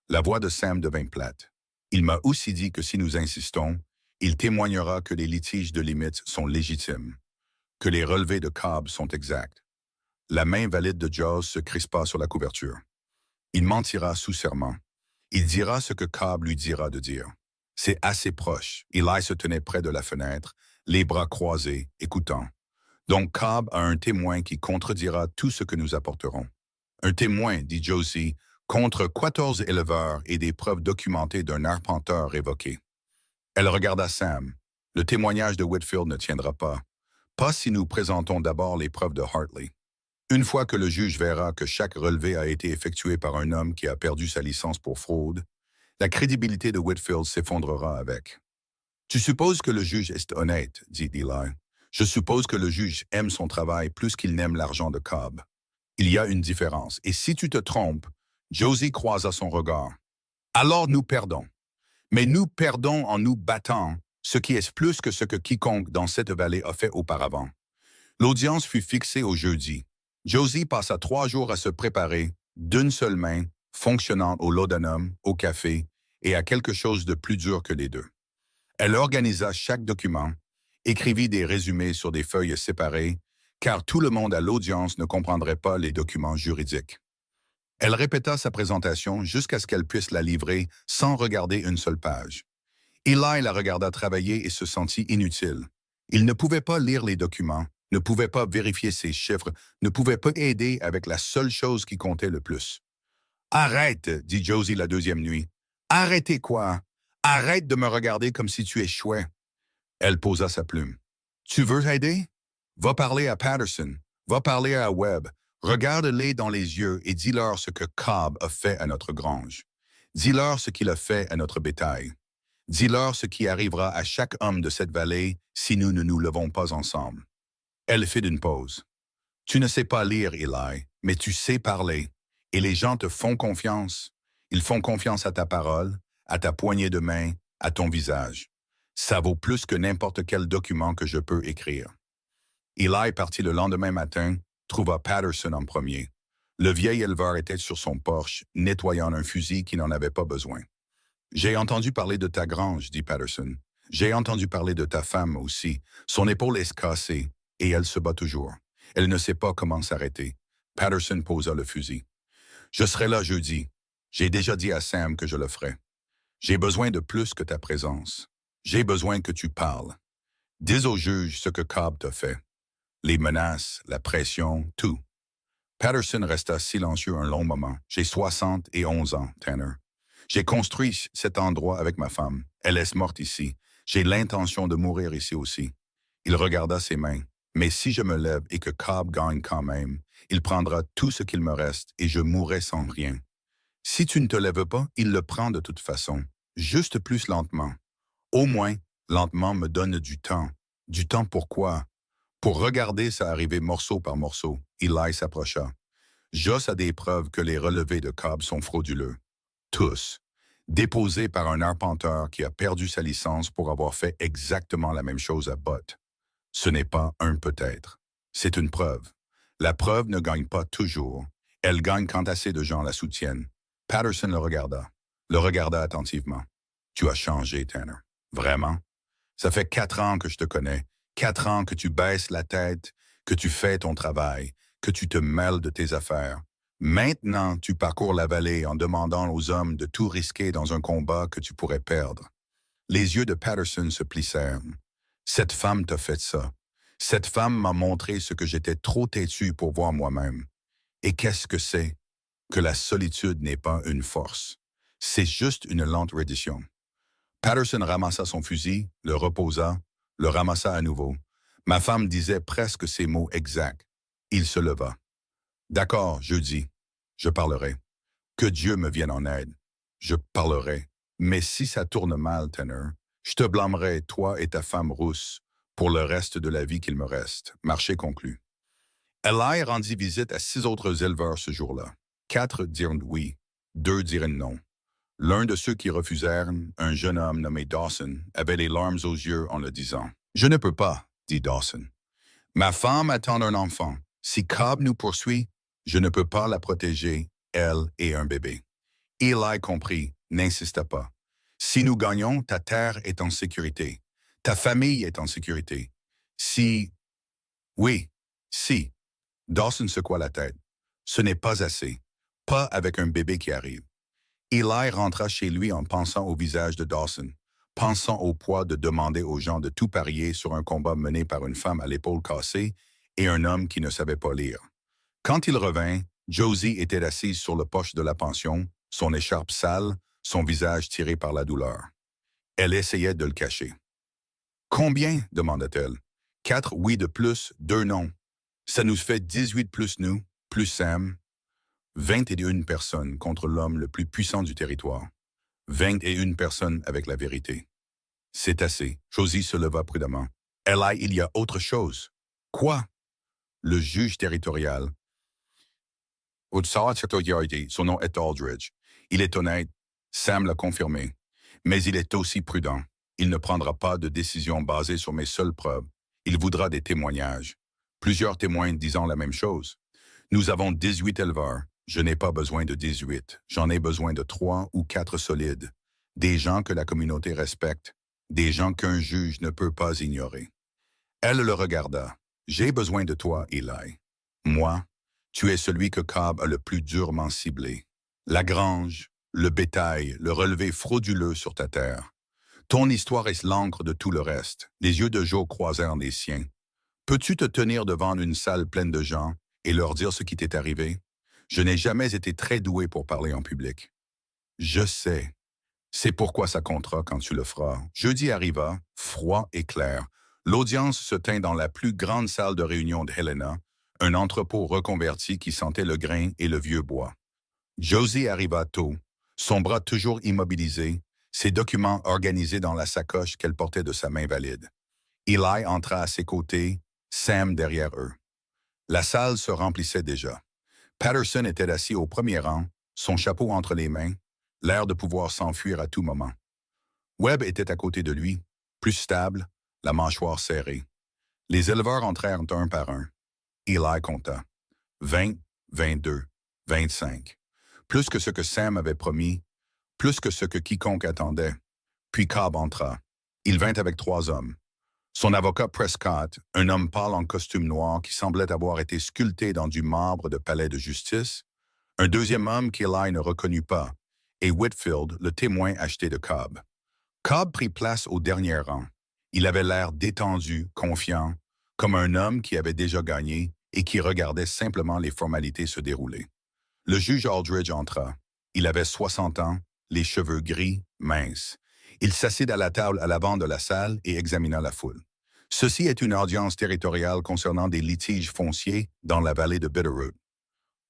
La voix de Sam devint plate. Il m'a aussi dit que si nous insistons, il témoignera que les litiges de limite sont légitimes, que les relevés de Cobb sont exacts. La main valide de Jaws se crispa sur la couverture. Il mentira sous serment. Il dira ce que Cobb lui dira de dire. C'est assez proche. Eli se tenait près de la fenêtre, les bras croisés, écoutant. Donc Cobb a un témoin qui contredira tout ce que nous apporterons. Un témoin, dit Josie, contre 14 éleveurs et des preuves documentées d'un arpenteur révoqué. Elle regarda Sam. Le témoignage de Whitfield ne tiendra pas. Pas si nous présentons d'abord les preuves de Hartley. Une fois que le juge verra que chaque relevé a été effectué par un homme qui a perdu sa licence pour fraude, la crédibilité de Whitfield s'effondrera avec. Tu supposes que le juge est honnête, dit Eli. Je suppose que le juge aime son travail plus qu'il n'aime l'argent de Cobb. Il y a une différence, et si tu te trompes, Josie croisa son regard. Alors nous perdons. Mais nous perdons en nous battant, ce qui est plus que ce que quiconque dans cette vallée a fait auparavant. L'audience fut fixée au jeudi. Josie passa 3 jours à se préparer, d'une seule main, fonctionnant au laudanum, au café et à quelque chose de plus dur que les deux. Elle organisa chaque document, écrivit des résumés sur des feuilles séparées, car tout le monde à l'audience ne comprendrait pas les documents juridiques. Elle répéta sa présentation jusqu'à ce qu'elle puisse la livrer sans regarder une seule page. Eli la regarda travailler et se sentit inutile. Il ne pouvait pas lire les documents, ne pouvait pas vérifier ses chiffres, ne pouvait pas aider avec la seule chose qui comptait le plus. « Arrête, dit Josie la deuxième nuit. « Arrêtez quoi? Arrête de me regarder comme si tu échouais. » Elle posa sa plume. « Tu veux aider? Va parler à Patterson, va parler à Webb. Regarde-les dans les yeux et dis-leur ce que Cobb a fait à notre grange. Dis-leur ce qu'il a fait à notre bétail. Dis-leur ce qui arrivera à chaque homme de cette vallée si nous ne nous levons pas ensemble. » Elle fit une pause. « Tu ne sais pas lire, Eli, mais tu sais parler. Et les gens te font confiance. Ils font confiance à ta parole, à ta poignée de main, à ton visage. Ça vaut plus que n'importe quel document que je peux écrire. » Eli partit le lendemain matin, trouva Patterson en premier. Le vieil éleveur était sur son porche, nettoyant un fusil qui n'en avait pas besoin. « J'ai entendu parler de ta grange, dit Patterson. J'ai entendu parler de ta femme aussi. Son épaule est cassée, et elle se bat toujours. Elle ne sait pas comment s'arrêter. Patterson posa le fusil. Je serai là jeudi. J'ai déjà dit à Sam que je le ferai. J'ai besoin de plus que ta présence. J'ai besoin que tu parles. Dis au juge ce que Cobb t'a fait. Les menaces, la pression, tout. Patterson resta silencieux un long moment. J'ai 71 ans, Tanner. J'ai construit cet endroit avec ma femme. Elle est morte ici. J'ai l'intention de mourir ici aussi. Il regarda ses mains. Mais si je me lève et que Cobb gagne quand même, il prendra tout ce qu'il me reste et je mourrai sans rien. Si tu ne te lèves pas, il le prend de toute façon. Juste plus lentement. Au moins, lentement me donne du temps. Du temps pourquoi? Pour regarder ça arriver morceau par morceau. Eli s'approcha. Joss a des preuves que les relevés de Cobb sont frauduleux. Tous. Déposés par un arpenteur qui a perdu sa licence pour avoir fait exactement la même chose à Butt. Ce n'est pas un peut-être. C'est une preuve. La preuve ne gagne pas toujours. Elle gagne quand assez de gens la soutiennent. Patterson le regarda attentivement. Tu as changé, Tanner. Vraiment? Ça fait 4 ans que je te connais. 4 ans que tu baisses la tête, que tu fais ton travail, que tu te mêles de tes affaires. Maintenant, tu parcours la vallée en demandant aux hommes de tout risquer dans un combat que tu pourrais perdre. Les yeux de Patterson se plissèrent. Cette femme t'a fait ça. Cette femme m'a montré ce que j'étais trop têtu pour voir moi-même. Et qu'est-ce que c'est? Que la solitude n'est pas une force. C'est juste une lente reddition. Patterson ramassa son fusil, le reposa, le ramassa à nouveau. Ma femme disait presque ces mots exacts. Il se leva. D'accord, jeudi. Je parlerai. Que Dieu me vienne en aide. Je parlerai. Mais si ça tourne mal, Tanner, je te blâmerai, toi et ta femme rousse, pour le reste de la vie qu'il me reste. Marché conclu. Eli rendit visite à 6 autres éleveurs ce jour-là. 4 dirent oui, 2 dirent non. L'un de ceux qui refusèrent, un jeune homme nommé Dawson, avait les larmes aux yeux en le disant. « Je ne peux pas, dit Dawson. Ma femme attend un enfant. Si Cobb nous poursuit, je ne peux pas la protéger, elle et un bébé. » Eli comprit, n'insista pas. « Si nous gagnons, ta terre est en sécurité. Ta famille est en sécurité. Si... » Oui, si. Dawson secoua la tête. Ce n'est pas assez. Pas avec un bébé qui arrive. Eli rentra chez lui en pensant au visage de Dawson, pensant au poids de demander aux gens de tout parier sur un combat mené par une femme à l'épaule cassée et un homme qui ne savait pas lire. Quand il revint, Josie était assise sur le porche de la pension, son écharpe sale, son visage tiré par la douleur. Elle essayait de le cacher. « Combien? » demanda-t-elle. « 4 oui de plus, 2 non. Ça nous fait 18 plus nous, plus Sam. 21 personnes contre l'homme le plus puissant du territoire. 21 personnes avec la vérité. C'est assez. Josie se leva prudemment. Eli, il y a autre chose. Quoi? Le juge territorial. Son nom est Aldridge. Il est honnête. Sam l'a confirmé. Mais il est aussi prudent. Il ne prendra pas de décision basée sur mes seules preuves. Il voudra des témoignages. Plusieurs témoins disant la même chose. Nous avons 18 éleveurs. Je n'ai pas besoin de 18. J'en ai besoin de 3 ou 4 solides. Des gens que la communauté respecte. Des gens qu'un juge ne peut pas ignorer. Elle le regarda. J'ai besoin de toi, Eli. Moi, tu es celui que Cobb a le plus durement ciblé. La grange, le bétail, le relevé frauduleux sur ta terre. Ton histoire est l'encre de tout le reste. Les yeux de Joe croisèrent les siens. Peux-tu te tenir devant une salle pleine de gens et leur dire ce qui t'est arrivé? Je n'ai jamais été très doué pour parler en public. Je sais. C'est pourquoi ça comptera quand tu le feras. Jeudi arriva, froid et clair. L'audience se tint dans la plus grande salle de réunion de Helena, un entrepôt reconverti qui sentait le grain et le vieux bois. Josie arriva tôt, son bras toujours immobilisé, ses documents organisés dans la sacoche qu'elle portait de sa main valide. Eli entra à ses côtés, Sam derrière eux. La salle se remplissait déjà. Patterson était assis au premier rang, son chapeau entre les mains, l'air de pouvoir s'enfuir à tout moment. Webb était à côté de lui, plus stable, la mâchoire serrée. Les éleveurs entrèrent un par un. Eli compta. 20, 22, 25. Plus que ce que Sam avait promis, plus que ce que quiconque attendait. Puis Cobb entra. Il vint avec 3 hommes. Son avocat Prescott, un homme pâle en costume noir qui semblait avoir été sculpté dans du marbre de palais de justice, un deuxième homme qu'Eli ne reconnut pas, et Whitfield, le témoin acheté de Cobb. Cobb prit place au dernier rang. Il avait l'air détendu, confiant, comme un homme qui avait déjà gagné et qui regardait simplement les formalités se dérouler. Le juge Aldridge entra. Il avait 60 ans, les cheveux gris, minces. Il s'assit à la table à l'avant de la salle et examina la foule. Ceci est une audience territoriale concernant des litiges fonciers dans la vallée de Bitterroot.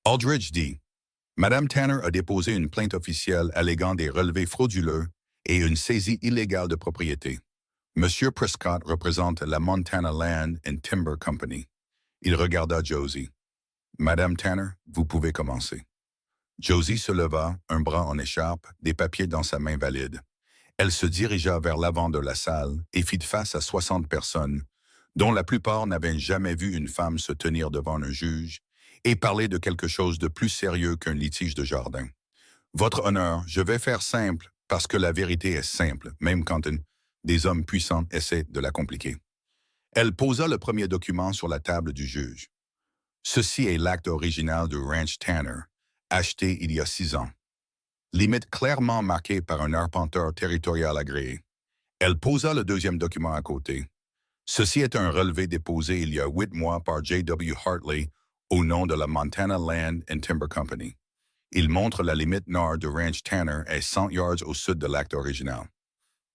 Aldridge dit, « Madame Tanner a déposé une plainte officielle alléguant des relevés frauduleux et une saisie illégale de propriété. Monsieur Prescott représente la Montana Land and Timber Company. » Il regarda Josie. « Madame Tanner, vous pouvez commencer. » Josie se leva, un bras en écharpe, des papiers dans sa main valide. Elle se dirigea vers l'avant de la salle et fit face à 60 personnes, dont la plupart n'avaient jamais vu une femme se tenir devant un juge et parler de quelque chose de plus sérieux qu'un litige de jardin. « Votre honneur, je vais faire simple parce que la vérité est simple, même quand des hommes puissants essaient de la compliquer. » Elle posa le premier document sur la table du juge. « Ceci est l'acte original du Ranch Tanner, acheté il y a 6 ans. Limite clairement marquée par un arpenteur territorial agréé. » Elle posa le deuxième document à côté. « Ceci est un relevé déposé il y a 8 mois par J.W. Hartley au nom de la Montana Land and Timber Company. Il montre la limite nord du Ranch Tanner est 100 yards au sud de l'acte original. »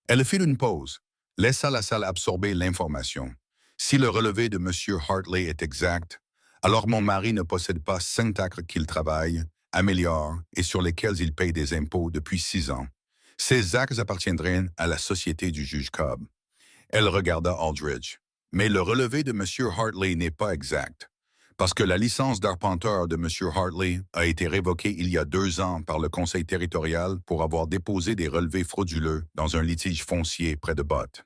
Elle fit une pause, laissa la salle absorber l'information. Si le relevé de M. Hartley est exact, alors mon mari ne possède pas 5 acres qu'il travaille, améliore et sur lesquels il paye des impôts depuis 6 ans. Ces actes appartiendraient à la société du juge Cobb. Elle regarda Aldridge. Mais le relevé de M. Hartley n'est pas exact, parce que la licence d'arpenteur de M. Hartley a été révoquée il y a 2 ans par le Conseil territorial pour avoir déposé des relevés frauduleux dans un litige foncier près de Butte.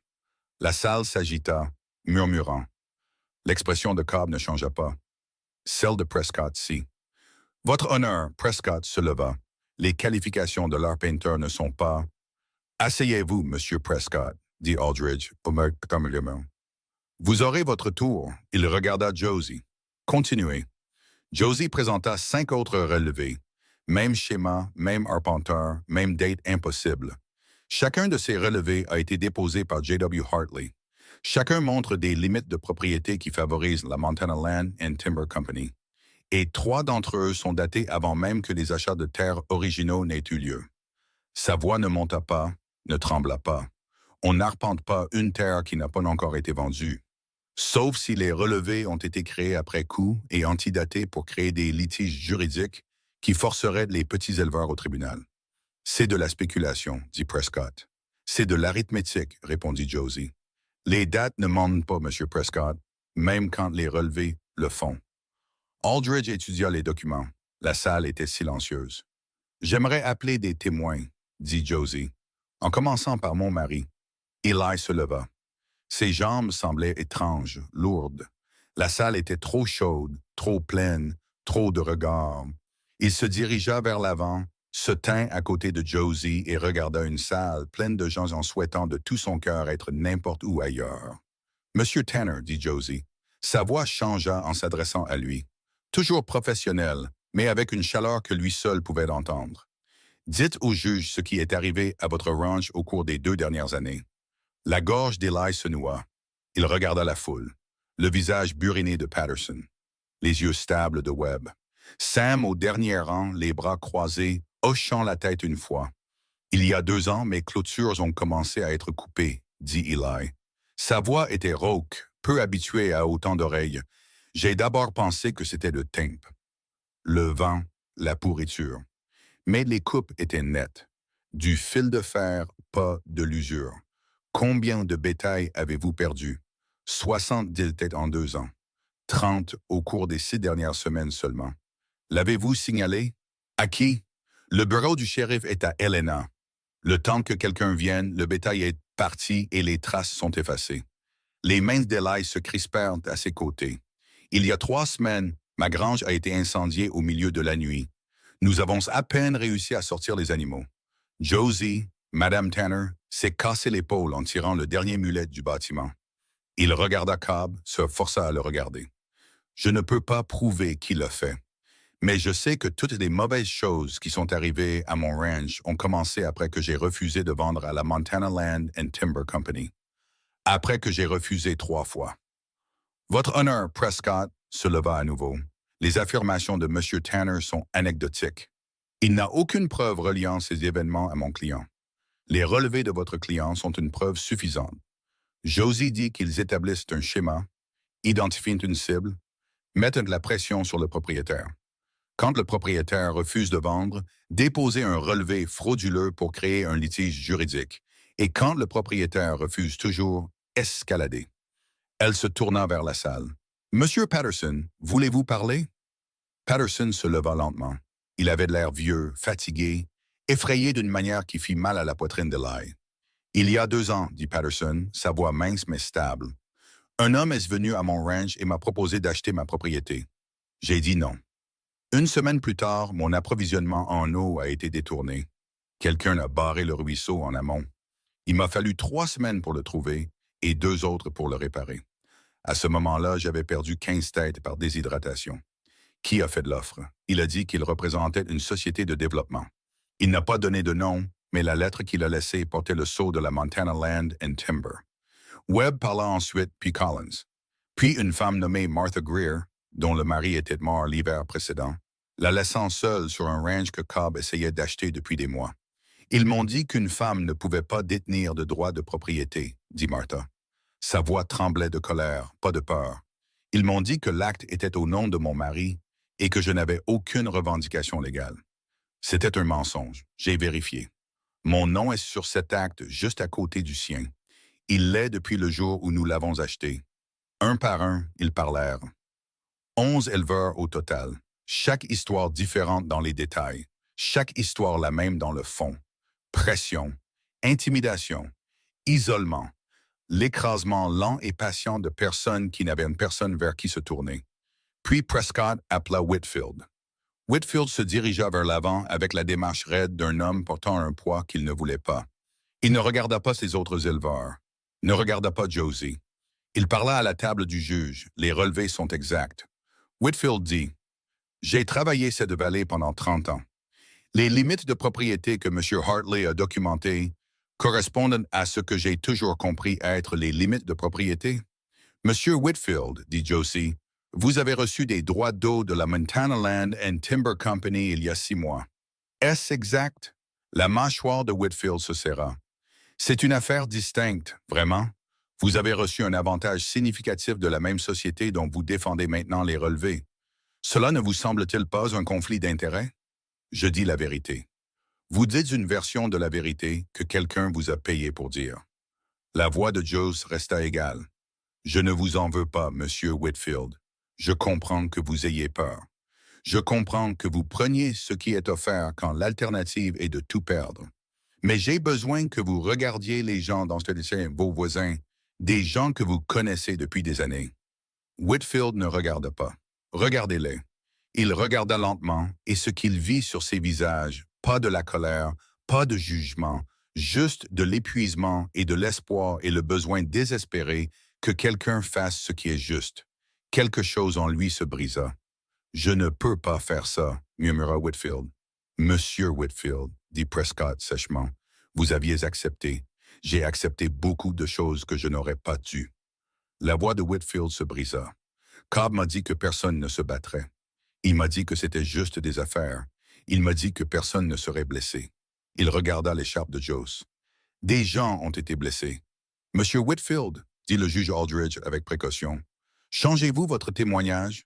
La salle s'agita, murmurant. L'expression de Cobb ne changea pas. Celle de Prescott, si. « Votre honneur, » Prescott se leva. « Les qualifications de l'arpenteur ne sont pas... » « Asseyez-vous, Monsieur Prescott, » dit Aldridge, humblement. « Vous aurez votre tour. » Il regarda Josie. « Continuez. » Josie présenta 5 autres relevés. Même schéma, même arpenteur, même date impossible. Chacun de ces relevés a été déposé par J.W. Hartley. Chacun montre des limites de propriété qui favorisent la Montana Land and Timber Company. Et 3 d'entre eux sont datés avant même que les achats de terres originaux n'aient eu lieu. Sa voix ne monta pas, ne trembla pas. On n'arpente pas une terre qui n'a pas encore été vendue. Sauf si les relevés ont été créés après coup et antidatés pour créer des litiges juridiques qui forceraient les petits éleveurs au tribunal. « C'est de la spéculation, » dit Prescott. « C'est de l'arithmétique, » répondit Josie. « Les dates ne mentent pas, M. Prescott, même quand les relevés le font. » Aldridge étudia les documents. La salle était silencieuse. « J'aimerais appeler des témoins, » dit Josie, « en commençant par mon mari. » Eli se leva. Ses jambes semblaient étranges, lourdes. La salle était trop chaude, trop pleine, trop de regards. Il se dirigea vers l'avant, se tint à côté de Josie et regarda une salle pleine de gens en souhaitant de tout son cœur être n'importe où ailleurs. « Monsieur Tanner, » dit Josie. Sa voix changea en s'adressant à lui. Toujours professionnel, mais avec une chaleur que lui seul pouvait entendre. « Dites au juge ce qui est arrivé à votre ranch au cours des 2 dernières années. » La gorge d'Eli se noua. Il regarda la foule, le visage buriné de Patterson, les yeux stables de Webb. Sam au dernier rang, les bras croisés, hochant la tête une fois. « Il y a 2 ans, mes clôtures ont commencé à être coupées, » dit Eli. Sa voix était rauque, peu habituée à autant d'oreilles. « J'ai d'abord pensé que c'était le timp. Le vent, la pourriture. Mais les coupes étaient nettes. Du fil de fer, pas de l'usure. Combien de bétail avez-vous perdu? 70 têtes en 2 ans. 30 au cours des 6 dernières semaines seulement. L'avez-vous signalé? À qui? Le bureau du shérif est à Helena. Le temps que quelqu'un vienne, le bétail est parti et les traces sont effacées. » Les mains d'Eli se crispèrent à ses côtés. « Il y a 3 semaines, ma grange a été incendiée au milieu de la nuit. Nous avons à peine réussi à sortir les animaux. Josie, Madame Tanner, s'est cassé l'épaule en tirant le dernier mulet du bâtiment. » Il regarda Cobb, se força à le regarder. Je ne peux pas prouver qui l'a fait, mais je sais que toutes les mauvaises choses qui sont arrivées à mon ranch ont commencé après que j'ai refusé de vendre à la Montana Land and Timber Company. Après que j'ai refusé 3 fois. Votre honneur, Prescott, se leva à nouveau. Les affirmations de M. Tanner sont anecdotiques. Il n'a aucune preuve reliant ces événements à mon client. Les relevés de votre client sont une preuve suffisante. Josie dit qu'ils établissent un schéma, identifient une cible, mettent de la pression sur le propriétaire. Quand le propriétaire refuse de vendre, déposez un relevé frauduleux pour créer un litige juridique. Et quand le propriétaire refuse toujours, escaladez. Elle se tourna vers la salle. Monsieur Patterson, voulez-vous parler? Patterson se leva lentement. Il avait de l'air vieux, fatigué, effrayé d'une manière qui fit mal à la poitrine de Lai. Il y a 2 ans, dit Patterson, sa voix mince mais stable. Un homme est venu à mon ranch et m'a proposé d'acheter ma propriété. J'ai dit non. 1 semaine plus tard, mon approvisionnement en eau a été détourné. Quelqu'un a barré le ruisseau en amont. Il m'a fallu 3 semaines pour le trouver et 2 autres pour le réparer. À ce moment-là, j'avais perdu 15 têtes par déshydratation. Qui a fait de l'offre? Il a dit qu'il représentait une société de développement. Il n'a pas donné de nom, mais la lettre qu'il a laissée portait le sceau de la Montana Land and Timber. Webb parla ensuite, puis Collins. Puis une femme nommée Martha Greer, dont le mari était mort l'hiver précédent, la laissant seule sur un ranch que Cobb essayait d'acheter depuis des mois. Ils m'ont dit qu'une femme ne pouvait pas détenir de droit de propriété, dit Martha. Sa voix tremblait de colère, pas de peur. Ils m'ont dit que l'acte était au nom de mon mari et que je n'avais aucune revendication légale. C'était un mensonge, j'ai vérifié. Mon nom est sur cet acte juste à côté du sien. Il l'est depuis le jour où nous l'avons acheté. Un par un, ils parlèrent. 11 éleveurs au total. Chaque histoire différente dans les détails. Chaque histoire la même dans le fond. Pression, intimidation, isolement, l'écrasement lent et patient de personnes qui n'avaient une personne vers qui se tourner. Puis Prescott appela Whitfield. Whitfield se dirigea vers l'avant avec la démarche raide d'un homme portant un poids qu'il ne voulait pas. Il ne regarda pas ses autres éleveurs, ne regarda pas Josie. Il parla à la table du juge, les relevés sont exacts. Whitfield dit, « J'ai travaillé cette vallée pendant 30 ans. Les limites de propriété que M. Hartley a documentées correspondent à ce que j'ai toujours compris être les limites de propriété. Monsieur Whitfield, dit Josie, vous avez reçu des droits d'eau de la Montana Land and Timber Company il y a 6 mois. Est-ce exact? La mâchoire de Whitfield se serra. C'est une affaire distincte, vraiment. Vous avez reçu un avantage significatif de la même société dont vous défendez maintenant les relevés. Cela ne vous semble-t-il pas un conflit d'intérêts? Je dis la vérité. Vous dites une version de la vérité que quelqu'un vous a payé pour dire. La voix de Joe resta égale. Je ne vous en veux pas, Monsieur Whitfield. Je comprends que vous ayez peur. Je comprends que vous preniez ce qui est offert quand l'alternative est de tout perdre. Mais j'ai besoin que vous regardiez les gens dans ce dessin, vos voisins, des gens que vous connaissez depuis des années. Whitfield ne regarda pas. Regardez-les. Il regarda lentement, et ce qu'il vit sur ses visages, pas de la colère, pas de jugement, juste de l'épuisement et de l'espoir et le besoin désespéré que quelqu'un fasse ce qui est juste. Quelque chose en lui se brisa. « Je ne peux pas faire ça, » murmura Whitfield. « Monsieur Whitfield, » dit Prescott sèchement, « vous aviez accepté. J'ai accepté beaucoup de choses que je n'aurais pas dû. » La voix de Whitfield se brisa. Cobb m'a dit que personne ne se battrait. Il m'a dit que c'était juste des affaires. Il m'a dit que personne ne serait blessé. Il regarda l'écharpe de Joe. Des gens ont été blessés. « Monsieur Whitfield, » dit le juge Aldridge avec précaution, « changez-vous votre témoignage? »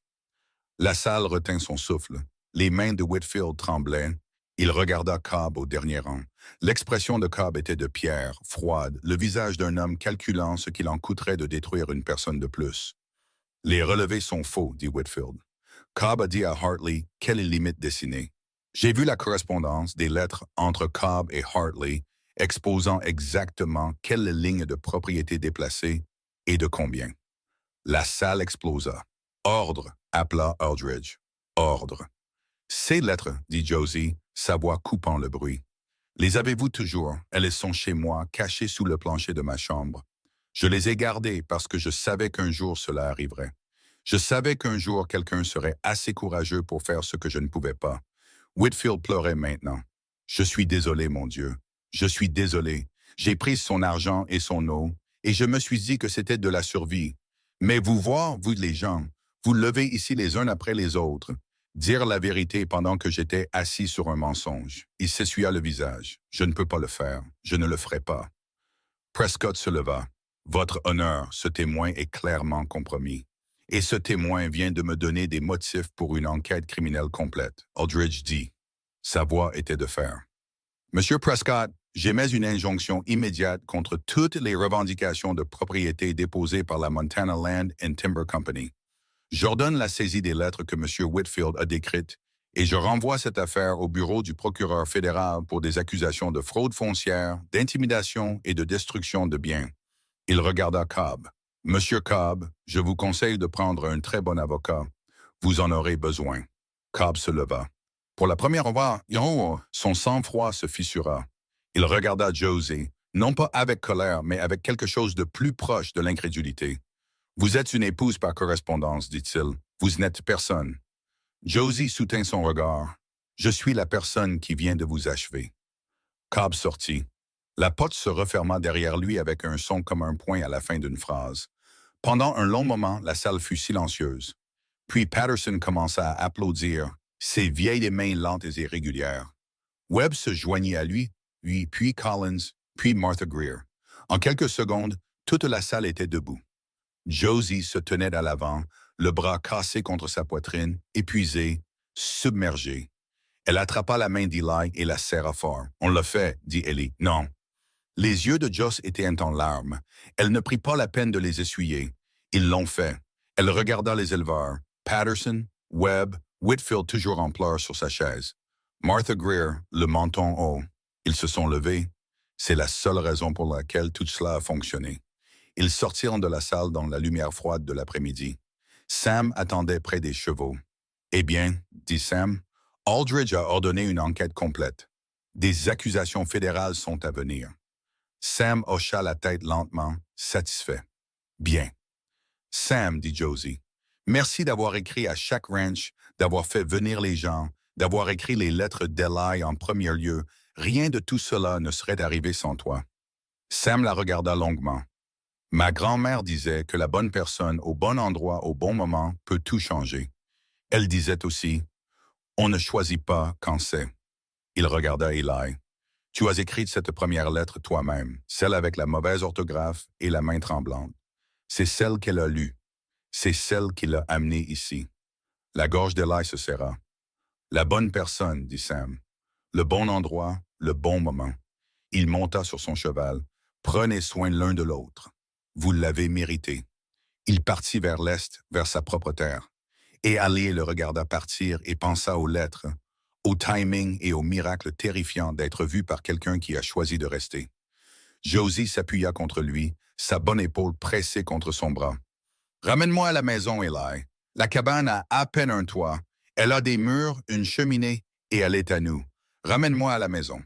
La salle retint son souffle. Les mains de Whitfield tremblaient. Il regarda Cobb au dernier rang. L'expression de Cobb était de pierre, froide, le visage d'un homme calculant ce qu'il en coûterait de détruire une personne de plus. « Les relevés sont faux, » dit Whitfield. Cobb a dit à Hartley quelle limite dessiner. J'ai vu la correspondance des lettres entre Cobb et Hartley exposant exactement quelle ligne de propriété déplacer et de combien. La salle explosa. « Ordre !» appela Aldridge. « Ordre !» « Ces lettres, dit Josie, sa voix coupant le bruit. Les avez-vous toujours? Elles sont chez moi, cachées sous le plancher de ma chambre. Je les ai gardés parce que je savais qu'un jour cela arriverait. Je savais qu'un jour quelqu'un serait assez courageux pour faire ce que je ne pouvais pas. Whitfield pleurait maintenant. Je suis désolé, mon Dieu. Je suis désolé. J'ai pris son argent et son eau, et je me suis dit que c'était de la survie. Mais vous voir, vous les gens, vous levez ici les uns après les autres, dire la vérité pendant que j'étais assis sur un mensonge. Il s'essuya le visage. Je ne peux pas le faire. Je ne le ferai pas. Prescott se leva. Votre honneur, ce témoin est clairement compromis. Et ce témoin vient de me donner des motifs pour une enquête criminelle complète, Aldridge dit. Sa voix était de fer. Monsieur Prescott, j'émets une injonction immédiate contre toutes les revendications de propriété déposées par la Montana Land and Timber Company. J'ordonne la saisie des lettres que Monsieur Whitfield a décrites et je renvoie cette affaire au bureau du procureur fédéral pour des accusations de fraude foncière, d'intimidation et de destruction de biens. Il regarda Cobb. Monsieur Cobb, je vous conseille de prendre un très bon avocat. Vous en aurez besoin. Cobb se leva. Pour la première fois, son sang-froid se fissura. Il regarda Josie, non pas avec colère, mais avec quelque chose de plus proche de l'incrédulité. Vous êtes une épouse par correspondance, dit-il. Vous n'êtes personne. Josie soutint son regard. Je suis la personne qui vient de vous achever. Cobb sortit. La porte se referma derrière lui avec un son comme un point à la fin d'une phrase. Pendant un long moment, la salle fut silencieuse. Puis Patterson commença à applaudir, ses vieilles mains lentes et irrégulières. Webb se joignit à lui, puis Collins, puis Martha Greer. En quelques secondes, toute la salle était debout. Josie se tenait à l'avant, le bras cassé contre sa poitrine, épuisée, submergée. Elle attrapa la main d'Eli et la serra fort. « On l'a fait, » dit Ellie. « Non. » Les yeux de Joss étaient en larmes. Elle ne prit pas la peine de les essuyer. Ils l'ont fait. Elle regarda les éleveurs. Patterson, Webb, Whitfield toujours en pleurs sur sa chaise. Martha Greer, le menton haut. Ils se sont levés. C'est la seule raison pour laquelle tout cela a fonctionné. Ils sortirent de la salle dans la lumière froide de l'après-midi. Sam attendait près des chevaux. « Eh bien, » dit Sam, « Aldridge a ordonné une enquête complète. Des accusations fédérales sont à venir. » Sam hocha la tête lentement, satisfait. « Bien. »« Sam, » dit Josie, « merci d'avoir écrit à chaque ranch, d'avoir fait venir les gens, d'avoir écrit les lettres d'Eli en premier lieu. Rien de tout cela ne serait arrivé sans toi. » Sam la regarda longuement. « Ma grand-mère disait que la bonne personne au bon endroit au bon moment peut tout changer. Elle disait aussi, « On ne choisit pas quand c'est. » Il regarda Eli. « Tu as écrit cette première lettre toi-même, celle avec la mauvaise orthographe et la main tremblante. C'est celle qu'elle a lue. C'est celle qui l'a amenée ici. » La gorge d'Eli se serra. « La bonne personne, » dit Sam. « Le bon endroit, le bon moment. » Il monta sur son cheval. « Prenez soin l'un de l'autre. Vous l'avez mérité. » Il partit vers l'est, vers sa propre terre. Et Ali le regarda partir et pensa aux lettres, au timing et au miracle terrifiant d'être vu par quelqu'un qui a choisi de rester. Josie s'appuya contre lui, sa bonne épaule pressée contre son bras. « Ramène-moi à la maison, Eli. La cabane a à peine un toit. Elle a des murs, une cheminée, et elle est à nous. Ramène-moi à la maison. »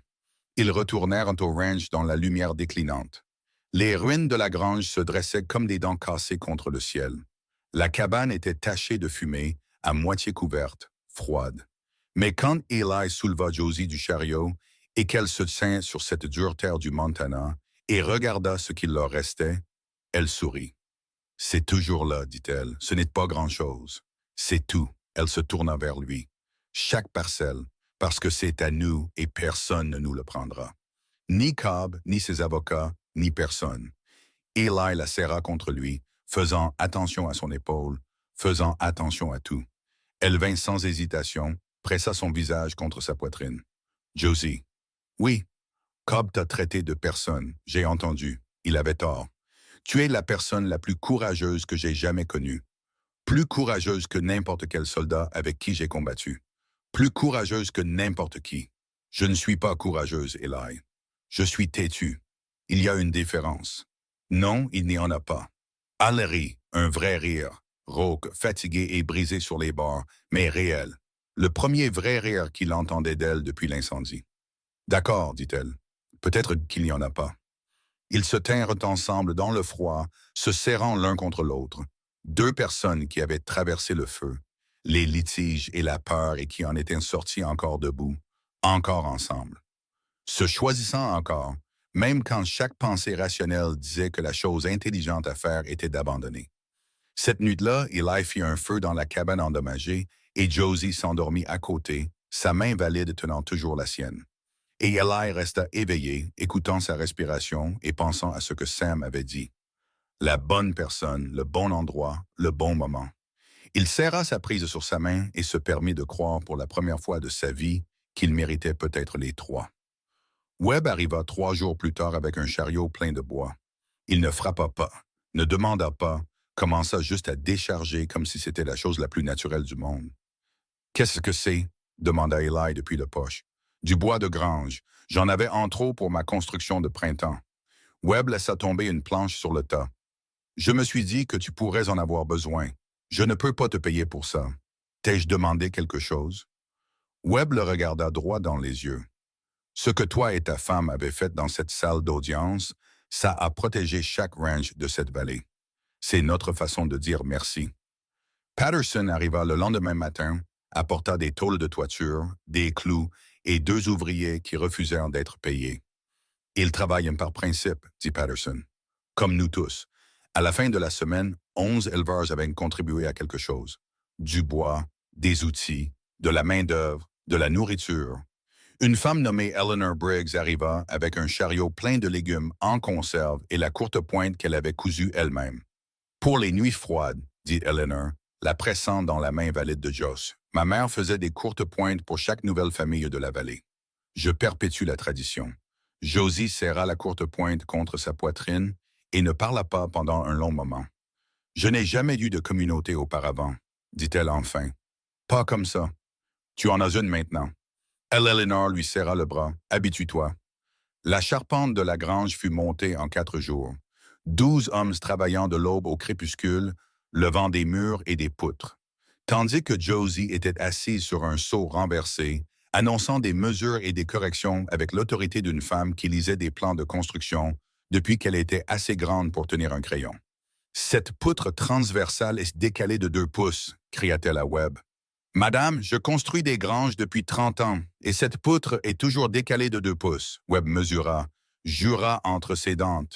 Ils retournèrent au ranch dans la lumière déclinante. Les ruines de la grange se dressaient comme des dents cassées contre le ciel. La cabane était tachée de fumée, à moitié couverte, froide. Mais quand Eli souleva Josie du chariot et qu'elle se tint sur cette dure terre du Montana et regarda ce qu'il leur restait, elle sourit. « C'est toujours là, dit-elle, ce n'est pas grand-chose. C'est tout. » Elle se tourna vers lui. « Chaque parcelle, parce que c'est à nous et personne ne nous le prendra. Ni Cobb, ni ses avocats, ni personne. » Eli la serra contre lui, faisant attention à son épaule, faisant attention à tout. Elle vint sans hésitation, pressa son visage contre sa poitrine. « Josie. »« Oui. Cobb t'a traité de personne, j'ai entendu. Il avait tort. Tu es la personne la plus courageuse que j'ai jamais connue. Plus courageuse que n'importe quel soldat avec qui j'ai combattu. Plus courageuse que n'importe qui. Je ne suis pas courageuse, Eli. Je suis têtue. Il y a une différence. Non, il n'y en a pas. » Elle rit, un vrai rire, rauque, fatigué et brisé sur les bords, mais réel. Le premier vrai rire qu'il entendait d'elle depuis l'incendie. « D'accord, dit-elle. Peut-être qu'il n'y en a pas. Ils se tinrent ensemble dans le froid, se serrant l'un contre l'autre. Deux personnes qui avaient traversé le feu, les litiges et la peur et qui en étaient sorties encore debout, encore ensemble. Se choisissant encore, même quand chaque pensée rationnelle disait que la chose intelligente à faire était d'abandonner. Cette nuit-là, Eli fit un feu dans la cabane endommagée et Josie s'endormit à côté, sa main valide tenant toujours la sienne. Et Eli resta éveillé, écoutant sa respiration et pensant à ce que Sam avait dit. La bonne personne, le bon endroit, le bon moment. Il serra sa prise sur sa main et se permit de croire pour la première fois de sa vie qu'il méritait peut-être les trois. Webb arriva 3 jours plus tard avec un chariot plein de bois. Il ne frappa pas, ne demanda pas, commença juste à décharger comme si c'était la chose la plus naturelle du monde. Qu'est-ce que c'est? Demanda Eli depuis le poche. Du bois de grange. J'en avais en trop pour ma construction de printemps. Webb laissa tomber une planche sur le tas. Je me suis dit que tu pourrais en avoir besoin. Je ne peux pas te payer pour ça. T'ai-je demandé quelque chose? Webb le regarda droit dans les yeux. Ce que toi et ta femme avez fait dans cette salle d'audience, ça a protégé chaque ranch de cette vallée. C'est notre façon de dire merci. Patterson arriva le lendemain matin, apporta des tôles de toiture, des clous et 2 ouvriers qui refusèrent d'être payés. Ils travaillent par principe, dit Patterson. Comme nous tous. À la fin de la semaine, 11 éleveurs avaient contribué à quelque chose. Du bois, des outils, de la main-d'œuvre, de la nourriture. Une femme nommée Eleanor Briggs arriva avec un chariot plein de légumes en conserve et la courte pointe qu'elle avait cousue elle-même. Pour les nuits froides, dit Eleanor, la pressant dans la main valide de Joss, ma mère faisait des courtes pointes pour chaque nouvelle famille de la vallée. Je perpétue la tradition. Josie serra la courte pointe contre sa poitrine et ne parla pas pendant un long moment. Je n'ai jamais eu de communauté auparavant, dit-elle enfin. Pas comme ça. Tu en as une maintenant. Eleanor lui serra le bras. Habitue-toi. La charpente de la grange fut montée en 4 jours. 12 hommes travaillant de l'aube au crépuscule, levant des murs et des poutres. Tandis que Josie était assise sur un seau renversé, annonçant des mesures et des corrections avec l'autorité d'une femme qui lisait des plans de construction depuis qu'elle était assez grande pour tenir un crayon. Cette poutre transversale est décalée de 2 pouces, cria-t-elle à Webb. Madame, je construis des granges depuis 30 ans, et cette poutre est toujours décalée de 2 pouces. Webb mesura, jura entre ses dents,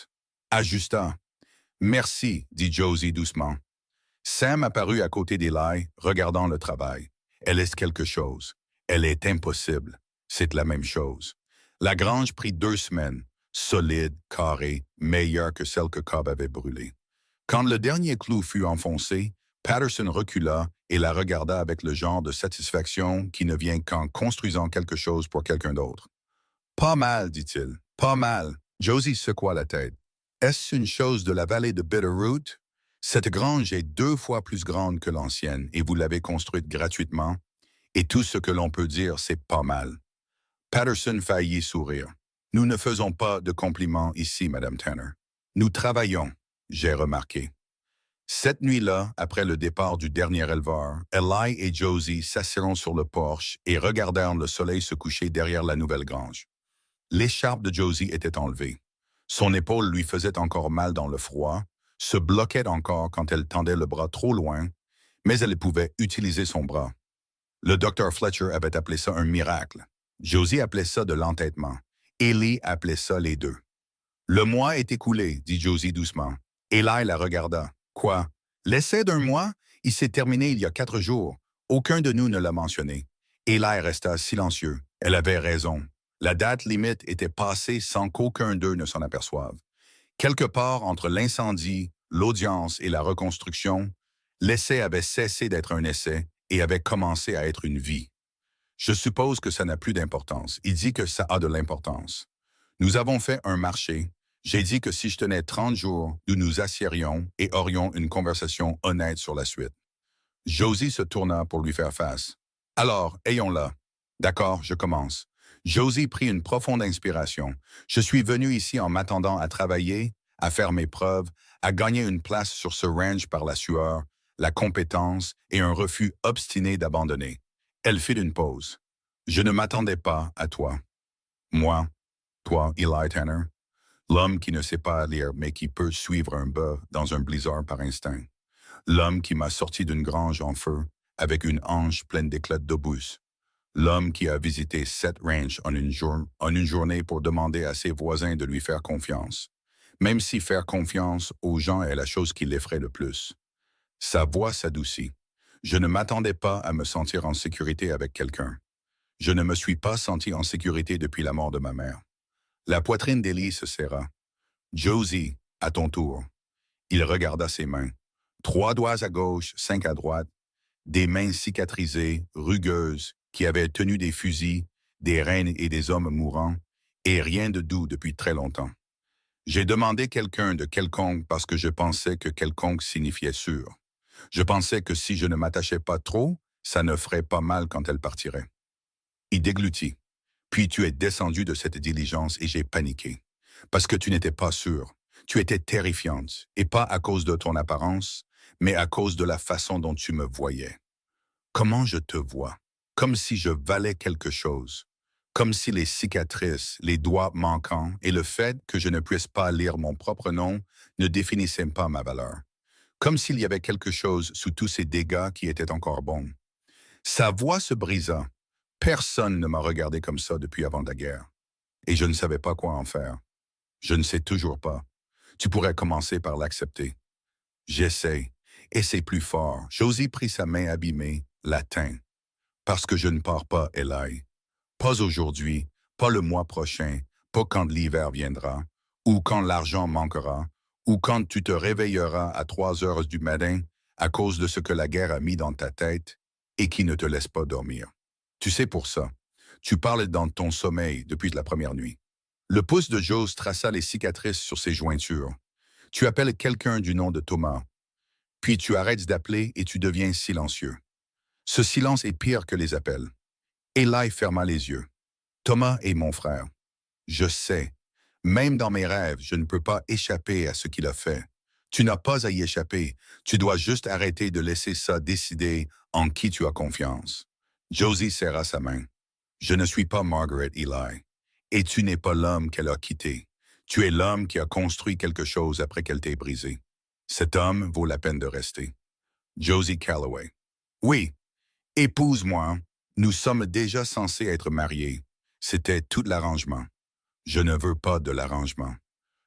ajusta. Merci, dit Josie doucement. Sam apparut à côté d'Eli, regardant le travail. Elle est quelque chose. Elle est impossible. C'est la même chose. La grange prit 2 semaines, solide, carrée, meilleure que celle que Cobb avait brûlée. Quand le dernier clou fut enfoncé, Patterson recula et la regarda avec le genre de satisfaction qui ne vient qu'en construisant quelque chose pour quelqu'un d'autre. Pas mal, dit-il. Pas mal. Josie secoua la tête. Est-ce une chose de la vallée de Bitterroot? Cette grange est 2 fois plus grande que l'ancienne et vous l'avez construite gratuitement. Et tout ce que l'on peut dire, c'est pas mal. Patterson faillit sourire. Nous ne faisons pas de compliments ici, Madame Tanner. Nous travaillons, j'ai remarqué. Cette nuit-là, après le départ du dernier éleveur, Eli et Josie s'assirent sur le porche et regardèrent le soleil se coucher derrière la nouvelle grange. L'écharpe de Josie était enlevée. Son épaule lui faisait encore mal dans le froid, se bloquait encore quand elle tendait le bras trop loin, mais elle pouvait utiliser son bras. Le docteur Fletcher avait appelé ça un miracle. Josie appelait ça de l'entêtement. Eli appelait ça les deux. Le mois est écoulé, dit Josie doucement. Eli la regarda. Quoi? L'essai d'1 mois? Il s'est terminé il y a 4 jours. Aucun de nous ne l'a mentionné. Eli resta silencieux. Elle avait raison. La date limite était passée sans qu'aucun d'eux ne s'en aperçoive. Quelque part entre l'incendie, l'audience et la reconstruction, l'essai avait cessé d'être un essai et avait commencé à être une vie. Je suppose que ça n'a plus d'importance. Il dit que ça a de l'importance. Nous avons fait un marché. J'ai dit que si je tenais 30 jours, nous nous assiérions et aurions une conversation honnête sur la suite. Josie se tourna pour lui faire face. Alors, ayons-la. D'accord, je commence. Josie prit une profonde inspiration. Je suis venu ici en m'attendant à travailler, à faire mes preuves, à gagner une place sur ce ranch par la sueur, la compétence et un refus obstiné d'abandonner. Elle fit une pause. Je ne m'attendais pas à toi. Moi, toi, Eli Tanner. L'homme qui ne sait pas lire mais qui peut suivre un bœuf dans un blizzard par instinct. L'homme qui m'a sorti d'une grange en feu avec une hanche pleine d'éclats d'obus. L'homme qui a visité 7 ranchs en une journée pour demander à ses voisins de lui faire confiance. Même si faire confiance aux gens est la chose qui l'effraie le plus. Sa voix s'adoucit. Je ne m'attendais pas à me sentir en sécurité avec quelqu'un. Je ne me suis pas senti en sécurité depuis la mort de ma mère. La poitrine d'Ellie se serra. Josie, à ton tour. Il regarda ses mains. 3 doigts à gauche, 5 à droite, des mains cicatrisées, rugueuses, qui avaient tenu des fusils, des reines et des hommes mourants, et rien de doux depuis très longtemps. J'ai demandé quelqu'un de quelconque parce que je pensais que quelconque signifiait sûr. Je pensais que si je ne m'attachais pas trop, ça ne ferait pas mal quand elle partirait. Il déglutit. Puis tu es descendu de cette diligence et j'ai paniqué. Parce que tu n'étais pas sûr. Tu étais terrifiante, et pas à cause de ton apparence, mais à cause de la façon dont tu me voyais. Comment je te vois? Comme si je valais quelque chose. Comme si les cicatrices, les doigts manquants et le fait que je ne puisse pas lire mon propre nom ne définissaient pas ma valeur. Comme s'il y avait quelque chose sous tous ces dégâts qui étaient encore bons. Sa voix se brisa. Personne ne m'a regardé comme ça depuis avant la guerre. Et je ne savais pas quoi en faire. Je ne sais toujours pas. Tu pourrais commencer par l'accepter. J'essaie. Et c'est plus fort. Josie prit sa main abîmée, la tint. Parce que je ne pars pas, Eli. Pas aujourd'hui, pas le mois prochain, pas quand l'hiver viendra, ou quand l'argent manquera, ou quand tu te réveilleras à 3 heures du matin à cause de ce que la guerre a mis dans ta tête et qui ne te laisse pas dormir. Tu sais pour ça. Tu parles dans ton sommeil depuis la première nuit. Le pouce de Jose traça les cicatrices sur ses jointures. Tu appelles quelqu'un du nom de Thomas. Puis tu arrêtes d'appeler et tu deviens silencieux. Ce silence est pire que les appels. Eli ferma les yeux. Thomas est mon frère. Je sais. Même dans mes rêves, je ne peux pas échapper à ce qu'il a fait. Tu n'as pas à y échapper. Tu dois juste arrêter de laisser ça décider en qui tu as confiance. Josie serra sa main. Je ne suis pas Margaret, Eli. Et tu n'es pas l'homme qu'elle a quitté. Tu es l'homme qui a construit quelque chose après qu'elle t'ait brisé. Cet homme vaut la peine de rester. Josie Calloway. Oui, épouse-moi. Nous sommes déjà censés être mariés. C'était tout l'arrangement. Je ne veux pas de l'arrangement.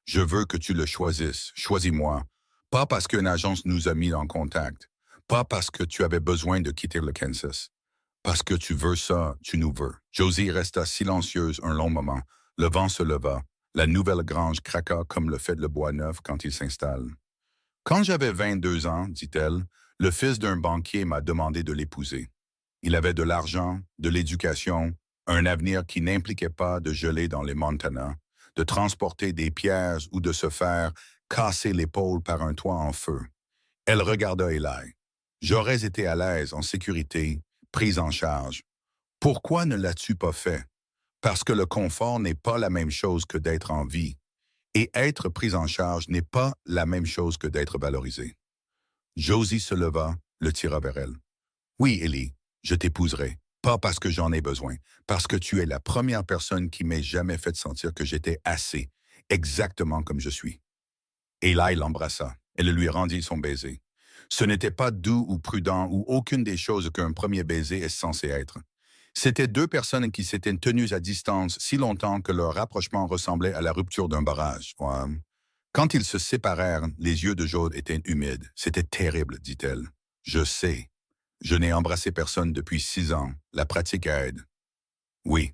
Je veux que tu le choisisses. Choisis-moi. Pas parce qu'une agence nous a mis en contact. Pas parce que tu avais besoin de quitter le Kansas. Parce que tu veux ça, tu nous veux. Josie resta silencieuse un long moment. Le vent se leva. La nouvelle grange craqua comme le fait le bois neuf quand il s'installe. Quand j'avais 22 ans, dit-elle, le fils d'un banquier m'a demandé de l'épouser. Il avait de l'argent, de l'éducation, un avenir qui n'impliquait pas de geler dans les Montana, de transporter des pierres ou de se faire casser l'épaule par un toit en feu. Elle regarda Eli. J'aurais été à l'aise, en sécurité, prise en charge. Pourquoi ne l'as-tu pas fait? Parce que le confort n'est pas la même chose que d'être en vie. Et être prise en charge n'est pas la même chose que d'être valorisé. Josie se leva, le tira vers elle. Oui, Ellie, je t'épouserai. Pas parce que j'en ai besoin, parce que tu es la première personne qui m'ait jamais fait sentir que j'étais assez, exactement comme je suis. Eli l'embrassa. Elle lui rendit son baiser. Ce n'était pas doux ou prudent ou aucune des choses qu'un premier baiser est censé être. C'étaient 2 personnes qui s'étaient tenues à distance si longtemps que leur rapprochement ressemblait à la rupture d'un barrage. Ouais. Quand ils se séparèrent, les yeux de Jaude étaient humides. C'était terrible, dit-elle. Je sais. Je n'ai embrassé personne depuis 6 ans. La pratique aide. Oui.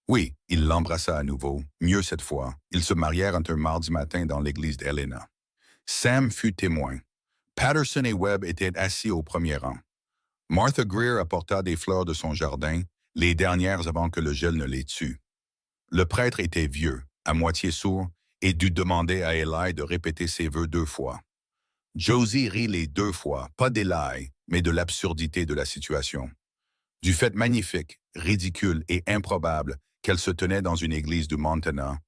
Oui, il l'embrassa à nouveau. Mieux cette fois. Ils se marièrent un mardi matin dans l'église d'Helena. Sam fut témoin. Patterson et Webb étaient assis au premier rang. Martha Greer apporta des fleurs de son jardin, les dernières avant que le gel ne les tue. Le prêtre était vieux, à moitié sourd, et dut demander à Eli de répéter ses vœux 2 fois. Josie rit les 2 fois, pas d'Eli, mais de l'absurdité de la situation. Du fait magnifique, ridicule et improbable qu'elle se tenait dans une église du Montana,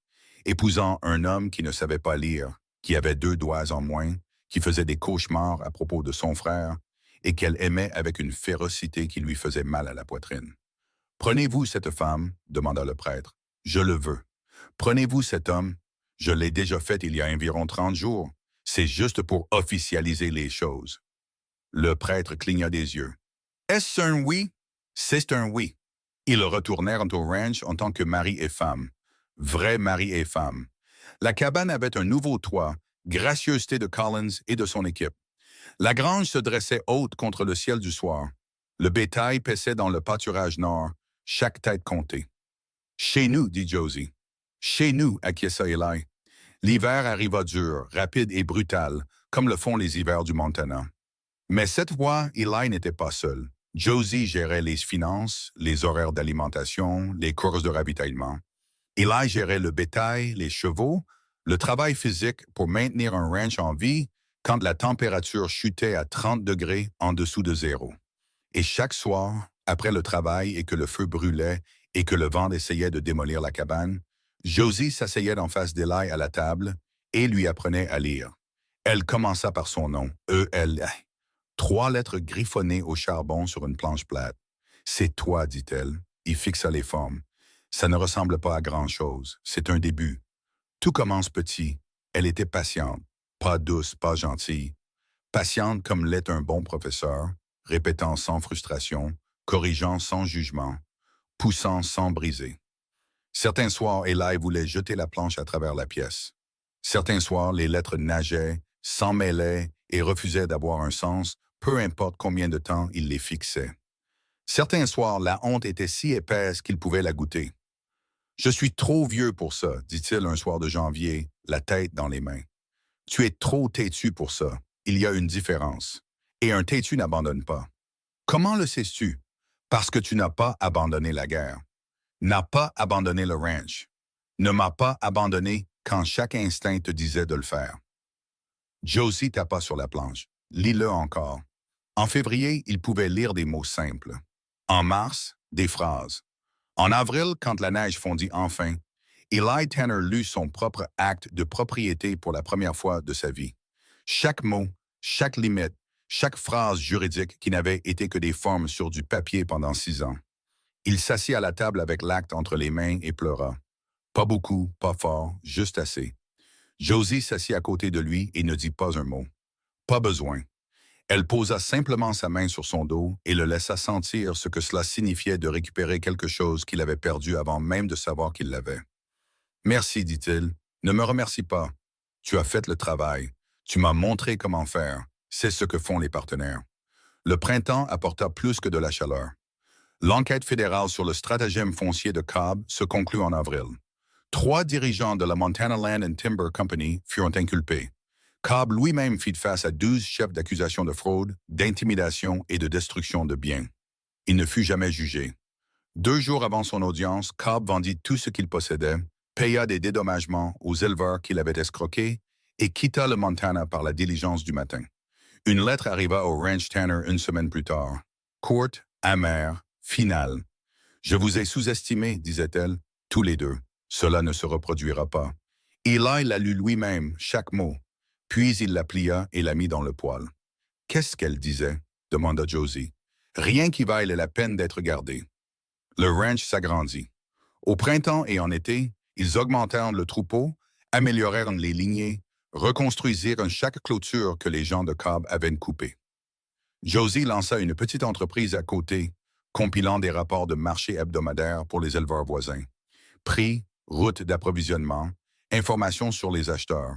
épousant un homme qui ne savait pas lire, qui avait 2 doigts en moins, qui faisait des cauchemars à propos de son frère, et qu'elle aimait avec une férocité qui lui faisait mal à la poitrine. « Prenez-vous cette femme ?» demanda le prêtre. « Je le veux. »« Prenez-vous cet homme ?» Je l'ai déjà fait il y a environ 30 jours. C'est juste pour officialiser les choses. Le prêtre cligna des yeux. Est-ce un oui? C'est un oui. Ils retournèrent au ranch en tant que mari et femme. Vrai mari et femme. La cabane avait un nouveau toit, gracieuseté de Collins et de son équipe. La grange se dressait haute contre le ciel du soir. Le bétail paissait dans le pâturage nord, chaque tête comptée. Chez nous, dit Josie. Chez nous, acquiesça Eli. L'hiver arriva dur, rapide et brutal, comme le font les hivers du Montana. Mais cette fois, Eli n'était pas seul. Josie gérait les finances, les horaires d'alimentation, les courses de ravitaillement. Eli gérait le bétail, les chevaux, le travail physique pour maintenir un ranch en vie quand la température chutait à 30 degrés en dessous de zéro. Et chaque soir, après le travail et que le feu brûlait et que le vent essayait de démolir la cabane, Josie s'asseyait en face d'Eli à la table et lui apprenait à lire. Elle commença par son nom, E-L. 3 lettres griffonnées au charbon sur une planche plate. « C'est toi, dit-elle. » Il fixa les formes. Ça ne ressemble pas à grand-chose. C'est un début. Tout commence petit. Elle était patiente. Pas douce, pas gentille. Patiente comme l'est un bon professeur, répétant sans frustration, corrigeant sans jugement, poussant sans briser. Certains soirs, Eli voulait jeter la planche à travers la pièce. Certains soirs, les lettres nageaient, s'en mêlaient et refusaient d'avoir un sens, peu importe combien de temps il les fixait. Certains soirs, la honte était si épaisse qu'il pouvait la goûter. « Je suis trop vieux pour ça, dit-il un soir de janvier, la tête dans les mains. Tu es trop têtu pour ça. Il y a une différence. Et un têtu n'abandonne pas. Comment le sais-tu? Parce que tu n'as pas abandonné la guerre. N'as pas abandonné le ranch. Ne m'as pas abandonné quand chaque instinct te disait de le faire. » Josie tapa sur la planche. Lis-le encore. En février, il pouvait lire des mots simples. En mars, des phrases. En avril, quand la neige fondit enfin, Eli Tanner lut son propre acte de propriété pour la première fois de sa vie. Chaque mot, chaque limite, chaque phrase juridique qui n'avait été que des formes sur du papier pendant 6 ans. Il s'assit à la table avec l'acte entre les mains et pleura. Pas beaucoup, pas fort, juste assez. Josie s'assit à côté de lui et ne dit pas un mot. Pas besoin. Elle posa simplement sa main sur son dos et le laissa sentir ce que cela signifiait de récupérer quelque chose qu'il avait perdu avant même de savoir qu'il l'avait. « Merci, dit-il. Ne me remercie pas. Tu as fait le travail. Tu m'as montré comment faire. C'est ce que font les partenaires. » Le printemps apporta plus que de la chaleur. L'enquête fédérale sur le stratagème foncier de Cobb se conclut en avril. 3 dirigeants de la Montana Land and Timber Company furent inculpés. Cobb lui-même fit face à 12 chefs d'accusation de fraude, d'intimidation et de destruction de biens. Il ne fut jamais jugé. 2 jours avant son audience, Cobb vendit tout ce qu'il possédait, paya des dédommagements aux éleveurs qu'il avait escroqués et quitta le Montana par la diligence du matin. Une lettre arriva au Ranch Tanner 1 semaine plus tard. Courte, amère, finale. « Je vous ai sous-estimé, disait-elle, tous les deux. Cela ne se reproduira pas. » Eli la lut lui-même, chaque mot. Puis il la plia et la mit dans le poêle. « Qu'est-ce qu'elle disait? » demanda Josie. « Rien qui vaille la peine d'être gardé. » Le ranch s'agrandit. Au printemps et en été, ils augmentèrent le troupeau, améliorèrent les lignées, reconstruisirent chaque clôture que les gens de Cobb avaient coupée. Josie lança une petite entreprise à côté, compilant des rapports de marché hebdomadaires pour les éleveurs voisins. Prix, route d'approvisionnement, informations sur les acheteurs.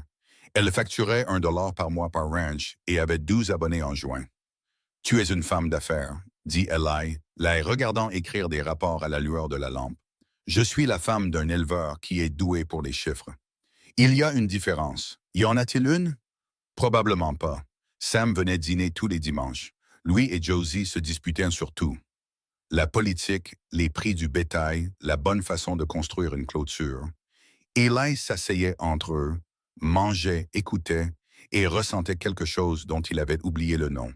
Elle facturait $1 par mois par ranch et avait 12 abonnés en juin. « Tu es une femme d'affaires, » dit Eli, la regardant écrire des rapports à la lueur de la lampe. « Je suis la femme d'un éleveur qui est doué pour les chiffres. » Il y a une différence. Y en a-t-il une? Probablement pas. Sam venait dîner tous les dimanches. Lui et Josie se disputaient sur tout. La politique, les prix du bétail, la bonne façon de construire une clôture. Eli s'asseyait entre eux, mangeait, écoutait et ressentait quelque chose dont il avait oublié le nom.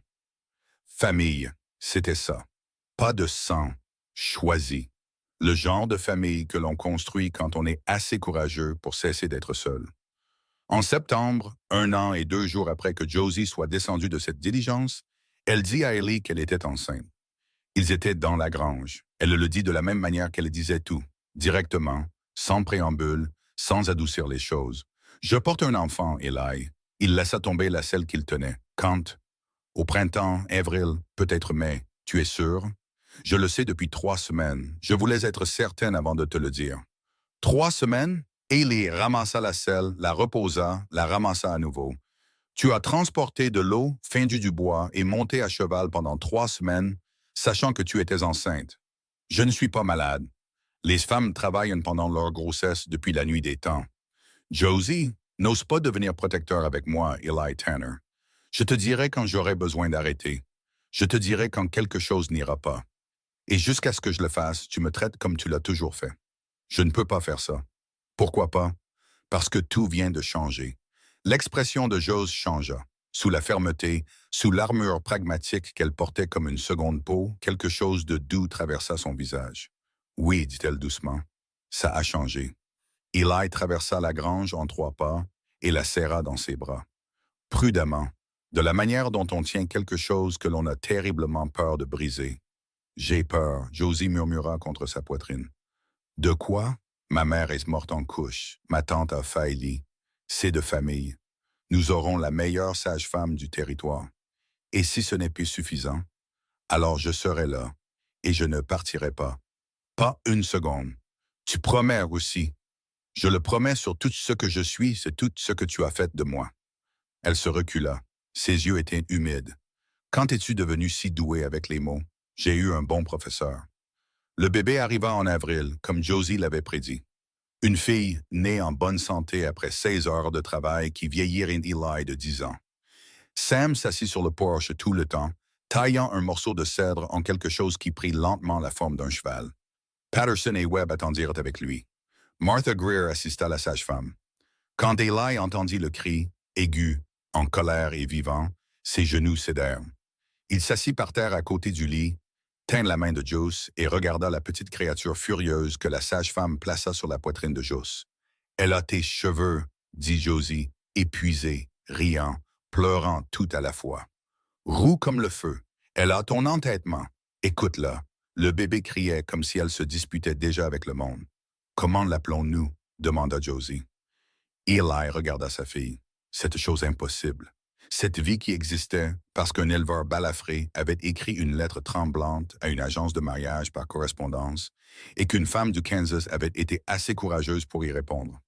Famille, c'était ça. Pas de sang, choisi. Le genre de famille que l'on construit quand on est assez courageux pour cesser d'être seul. En septembre, 1 an et 2 jours après que Josie soit descendue de cette diligence, elle dit à Eli qu'elle était enceinte. Ils étaient dans la grange. Elle le dit de la même manière qu'elle disait tout, directement, sans préambule, sans adoucir les choses. Je porte un enfant, Eli. Il laissa tomber la selle qu'il tenait. Quand? Au printemps, avril, peut-être mai. Tu es sûr? Je le sais depuis 3 semaines. Je voulais être certaine avant de te le dire. 3 semaines? Eli ramassa la selle, la reposa, la ramassa à nouveau. Tu as transporté de l'eau, fendu du bois et monté à cheval pendant 3 semaines, sachant que tu étais enceinte. Je ne suis pas malade. Les femmes travaillent pendant leur grossesse depuis la nuit des temps. Josie, n'ose pas devenir protecteur avec moi, Eli Tanner. Je te dirai quand j'aurai besoin d'arrêter. Je te dirai quand quelque chose n'ira pas. Et jusqu'à ce que je le fasse, tu me traites comme tu l'as toujours fait. Je ne peux pas faire ça. Pourquoi pas? Parce que tout vient de changer. L'expression de Josie changea. Sous la fermeté, sous l'armure pragmatique qu'elle portait comme une seconde peau, quelque chose de doux traversa son visage. Oui, dit-elle doucement, ça a changé. Eli traversa la grange en 3 pas et la serra dans ses bras. Prudemment, de la manière dont on tient quelque chose que l'on a terriblement peur de briser. J'ai peur, Josie murmura contre sa poitrine. De quoi? Ma mère est morte en couche, ma tante a failli. C'est de famille. Nous aurons la meilleure sage-femme du territoire. Et si ce n'est plus suffisant, alors je serai là, et je ne partirai pas. Pas une seconde. Tu promets aussi. Je le promets sur tout ce que je suis, c'est tout ce que tu as fait de moi. Elle se recula. Ses yeux étaient humides. Quand es-tu devenu si doué avec les mots? J'ai eu un bon professeur. Le bébé arriva en avril, comme Josie l'avait prédit. Une fille née en bonne santé après 16 heures de travail qui vieillirait Eli de 10 ans. Sam s'assit sur le porche tout le temps, taillant un morceau de cèdre en quelque chose qui prit lentement la forme d'un cheval. Patterson et Webb attendirent avec lui. Martha Greer assista à la sage-femme. Quand Eli entendit le cri, aigu, en colère et vivant, ses genoux cédèrent. Il s'assit par terre à côté du lit, tint la main de Joss et regarda la petite créature furieuse que la sage-femme plaça sur la poitrine de Joss. « Elle a tes cheveux, » dit Josie, épuisée, riant, pleurant tout à la fois. « Roux comme le feu. Elle a ton entêtement. Écoute-la. » Le bébé criait comme si elle se disputait déjà avec le monde. « Comment l'appelons-nous? » demanda Josie. Eli regarda sa fille. Cette chose impossible. Cette vie qui existait parce qu'un éleveur balafré avait écrit une lettre tremblante à une agence de mariage par correspondance et qu'une femme du Kansas avait été assez courageuse pour y répondre.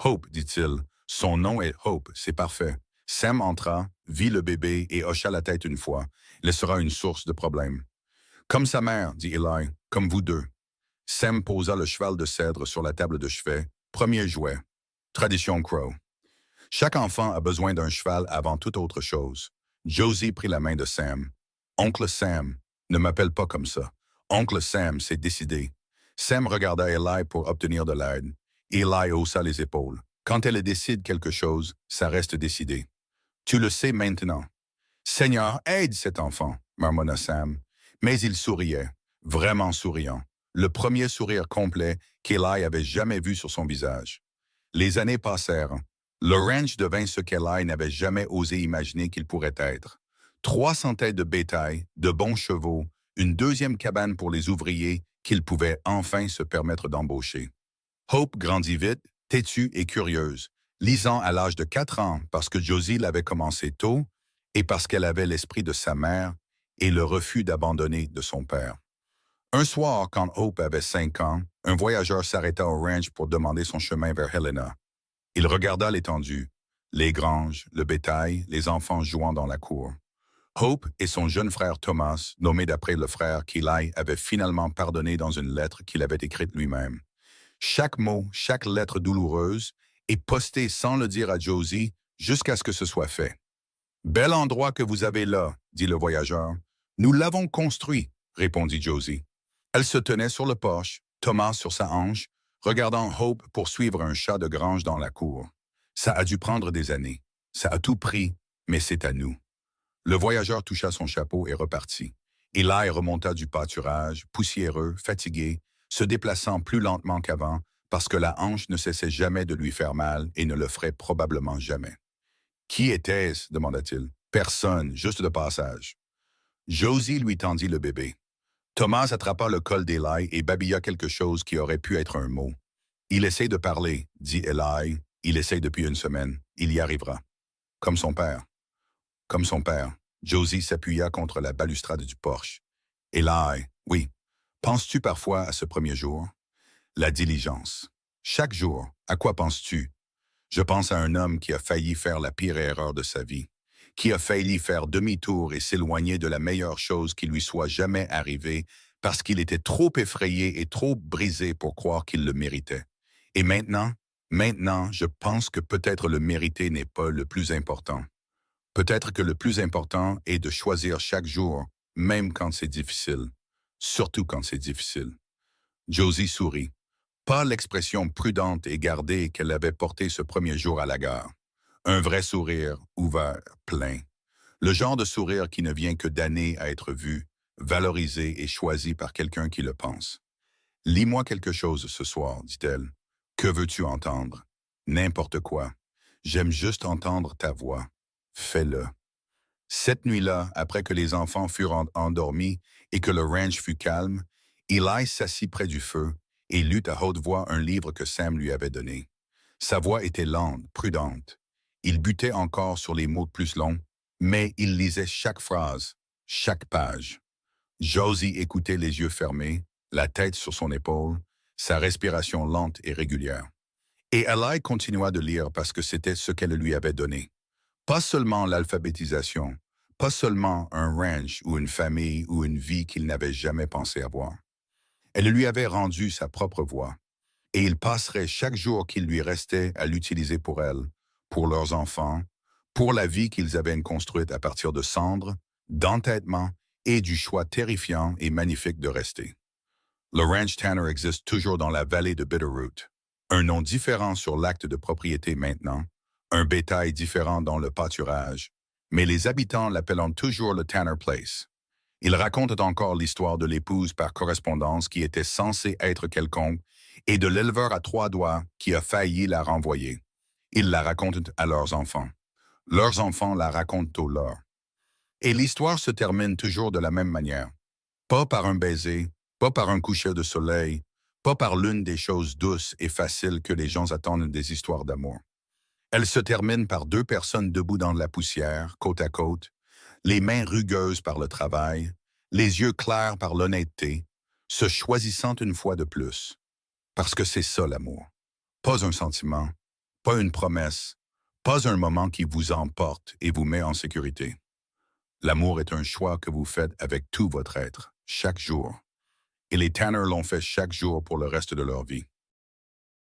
Hope, dit-il. Son nom est Hope, c'est parfait. Sam entra, vit le bébé et hocha la tête une fois. Il sera une source de problèmes. Comme sa mère, dit Eli, comme vous deux. Sam posa le cheval de cèdre sur la table de chevet. Premier jouet. Tradition Crow. Chaque enfant a besoin d'un cheval avant toute autre chose. Josie prit la main de Sam. Oncle Sam, ne m'appelle pas comme ça. Oncle Sam, c'est décidé. Sam regarda Eli pour obtenir de l'aide. Eli haussa les épaules. Quand elle décide quelque chose, ça reste décidé. Tu le sais maintenant. Seigneur, aide cet enfant, marmonna Sam. Mais il souriait, vraiment souriant. Le premier sourire complet qu'Eli avait jamais vu sur son visage. Les années passèrent. Le ranch devint ce qu'Eli n'avait jamais osé imaginer qu'il pourrait être. 300 têtes de bétail, de bons chevaux, une deuxième cabane pour les ouvriers qu'il pouvait enfin se permettre d'embaucher. Hope grandit vite, têtue et curieuse, lisant à l'âge de 4 ans parce que Josie l'avait commencé tôt et parce qu'elle avait l'esprit de sa mère et le refus d'abandonner de son père. Un soir, quand Hope avait 5 ans, un voyageur s'arrêta au ranch pour demander son chemin vers Helena. Il regarda l'étendue, les granges, le bétail, les enfants jouant dans la cour. Hope et son jeune frère Thomas, nommé d'après le frère qu'Eli avait finalement pardonné dans une lettre qu'il avait écrite lui-même. Chaque mot, chaque lettre douloureuse est postée sans le dire à Josie jusqu'à ce que ce soit fait. « Bel endroit que vous avez là, » dit le voyageur. « Nous l'avons construit, » répondit Josie. Elle se tenait sur le porche, Thomas sur sa hanche, regardant Hope poursuivre un chat de grange dans la cour. Ça a dû prendre des années. Ça a tout pris, mais c'est à nous. Le voyageur toucha son chapeau et repartit. Eli remonta du pâturage, poussiéreux, fatigué, se déplaçant plus lentement qu'avant parce que la hanche ne cessait jamais de lui faire mal et ne le ferait probablement jamais. « Qui était-ce? » demanda-t-il. « Personne, juste de passage. » Josie lui tendit le bébé. Thomas attrapa le col d'Eli et babilla quelque chose qui aurait pu être un mot. « Il essaie de parler, » dit Eli. Il essaye depuis une semaine. Il y arrivera. Comme son père. Comme son père. Josie s'appuya contre la balustrade du porche. Eli, oui. Penses-tu parfois à ce premier jour? La diligence. Chaque jour, à quoi penses-tu? Je pense à un homme qui a failli faire la pire erreur de sa vie, qui a failli faire demi-tour et s'éloigner de la meilleure chose qui lui soit jamais arrivée parce qu'il était trop effrayé et trop brisé pour croire qu'il le méritait. Et maintenant, je pense que peut-être le mériter n'est pas le plus important. Peut-être que le plus important est de choisir chaque jour, même quand c'est difficile. Surtout quand c'est difficile. Josie sourit. Pas l'expression prudente et gardée qu'elle avait portée ce premier jour à la gare. Un vrai sourire, ouvert, plein. Le genre de sourire qui ne vient que d'années à être vu, valorisé et choisi par quelqu'un qui le pense. Lis-moi quelque chose ce soir, dit-elle. Que veux-tu entendre? N'importe quoi. J'aime juste entendre ta voix. Fais-le. Cette nuit-là, après que les enfants furent endormis et que le ranch fut calme, Eli s'assit près du feu et lut à haute voix un livre que Sam lui avait donné. Sa voix était lente, prudente. Il butait encore sur les mots plus longs, mais il lisait chaque phrase, chaque page. Josie écoutait les yeux fermés, la tête sur son épaule, sa respiration lente et régulière. Et Eli continua de lire parce que c'était ce qu'elle lui avait donné. Pas seulement l'alphabétisation, pas seulement un ranch ou une famille ou une vie qu'il n'avait jamais pensé avoir. Elle lui avait rendu sa propre voix, et il passerait chaque jour qu'il lui restait à l'utiliser pour elle, pour leurs enfants, pour la vie qu'ils avaient construite à partir de cendres, d'entêtement et du choix terrifiant et magnifique de rester. Le ranch Tanner existe toujours dans la vallée de Bitterroot, un nom différent sur l'acte de propriété maintenant, un bétail différent dans le pâturage, mais les habitants l'appellent toujours le Tanner Place. Ils racontent encore l'histoire de l'épouse par correspondance qui était censée être quelconque et de l'éleveur à 3 doigts qui a failli la renvoyer. Ils la racontent à leurs enfants. Leurs enfants la racontent aux leurs. Et l'histoire se termine toujours de la même manière. Pas par un baiser, pas par un coucher de soleil, pas par l'une des choses douces et faciles que les gens attendent des histoires d'amour. Elle se termine par 2 personnes debout dans la poussière, côte à côte, les mains rugueuses par le travail, les yeux clairs par l'honnêteté, se choisissant une fois de plus. Parce que c'est ça l'amour. Pas un sentiment, pas une promesse, pas un moment qui vous emporte et vous met en sécurité. L'amour est un choix que vous faites avec tout votre être, chaque jour. Et les Tanner l'ont fait chaque jour pour le reste de leur vie.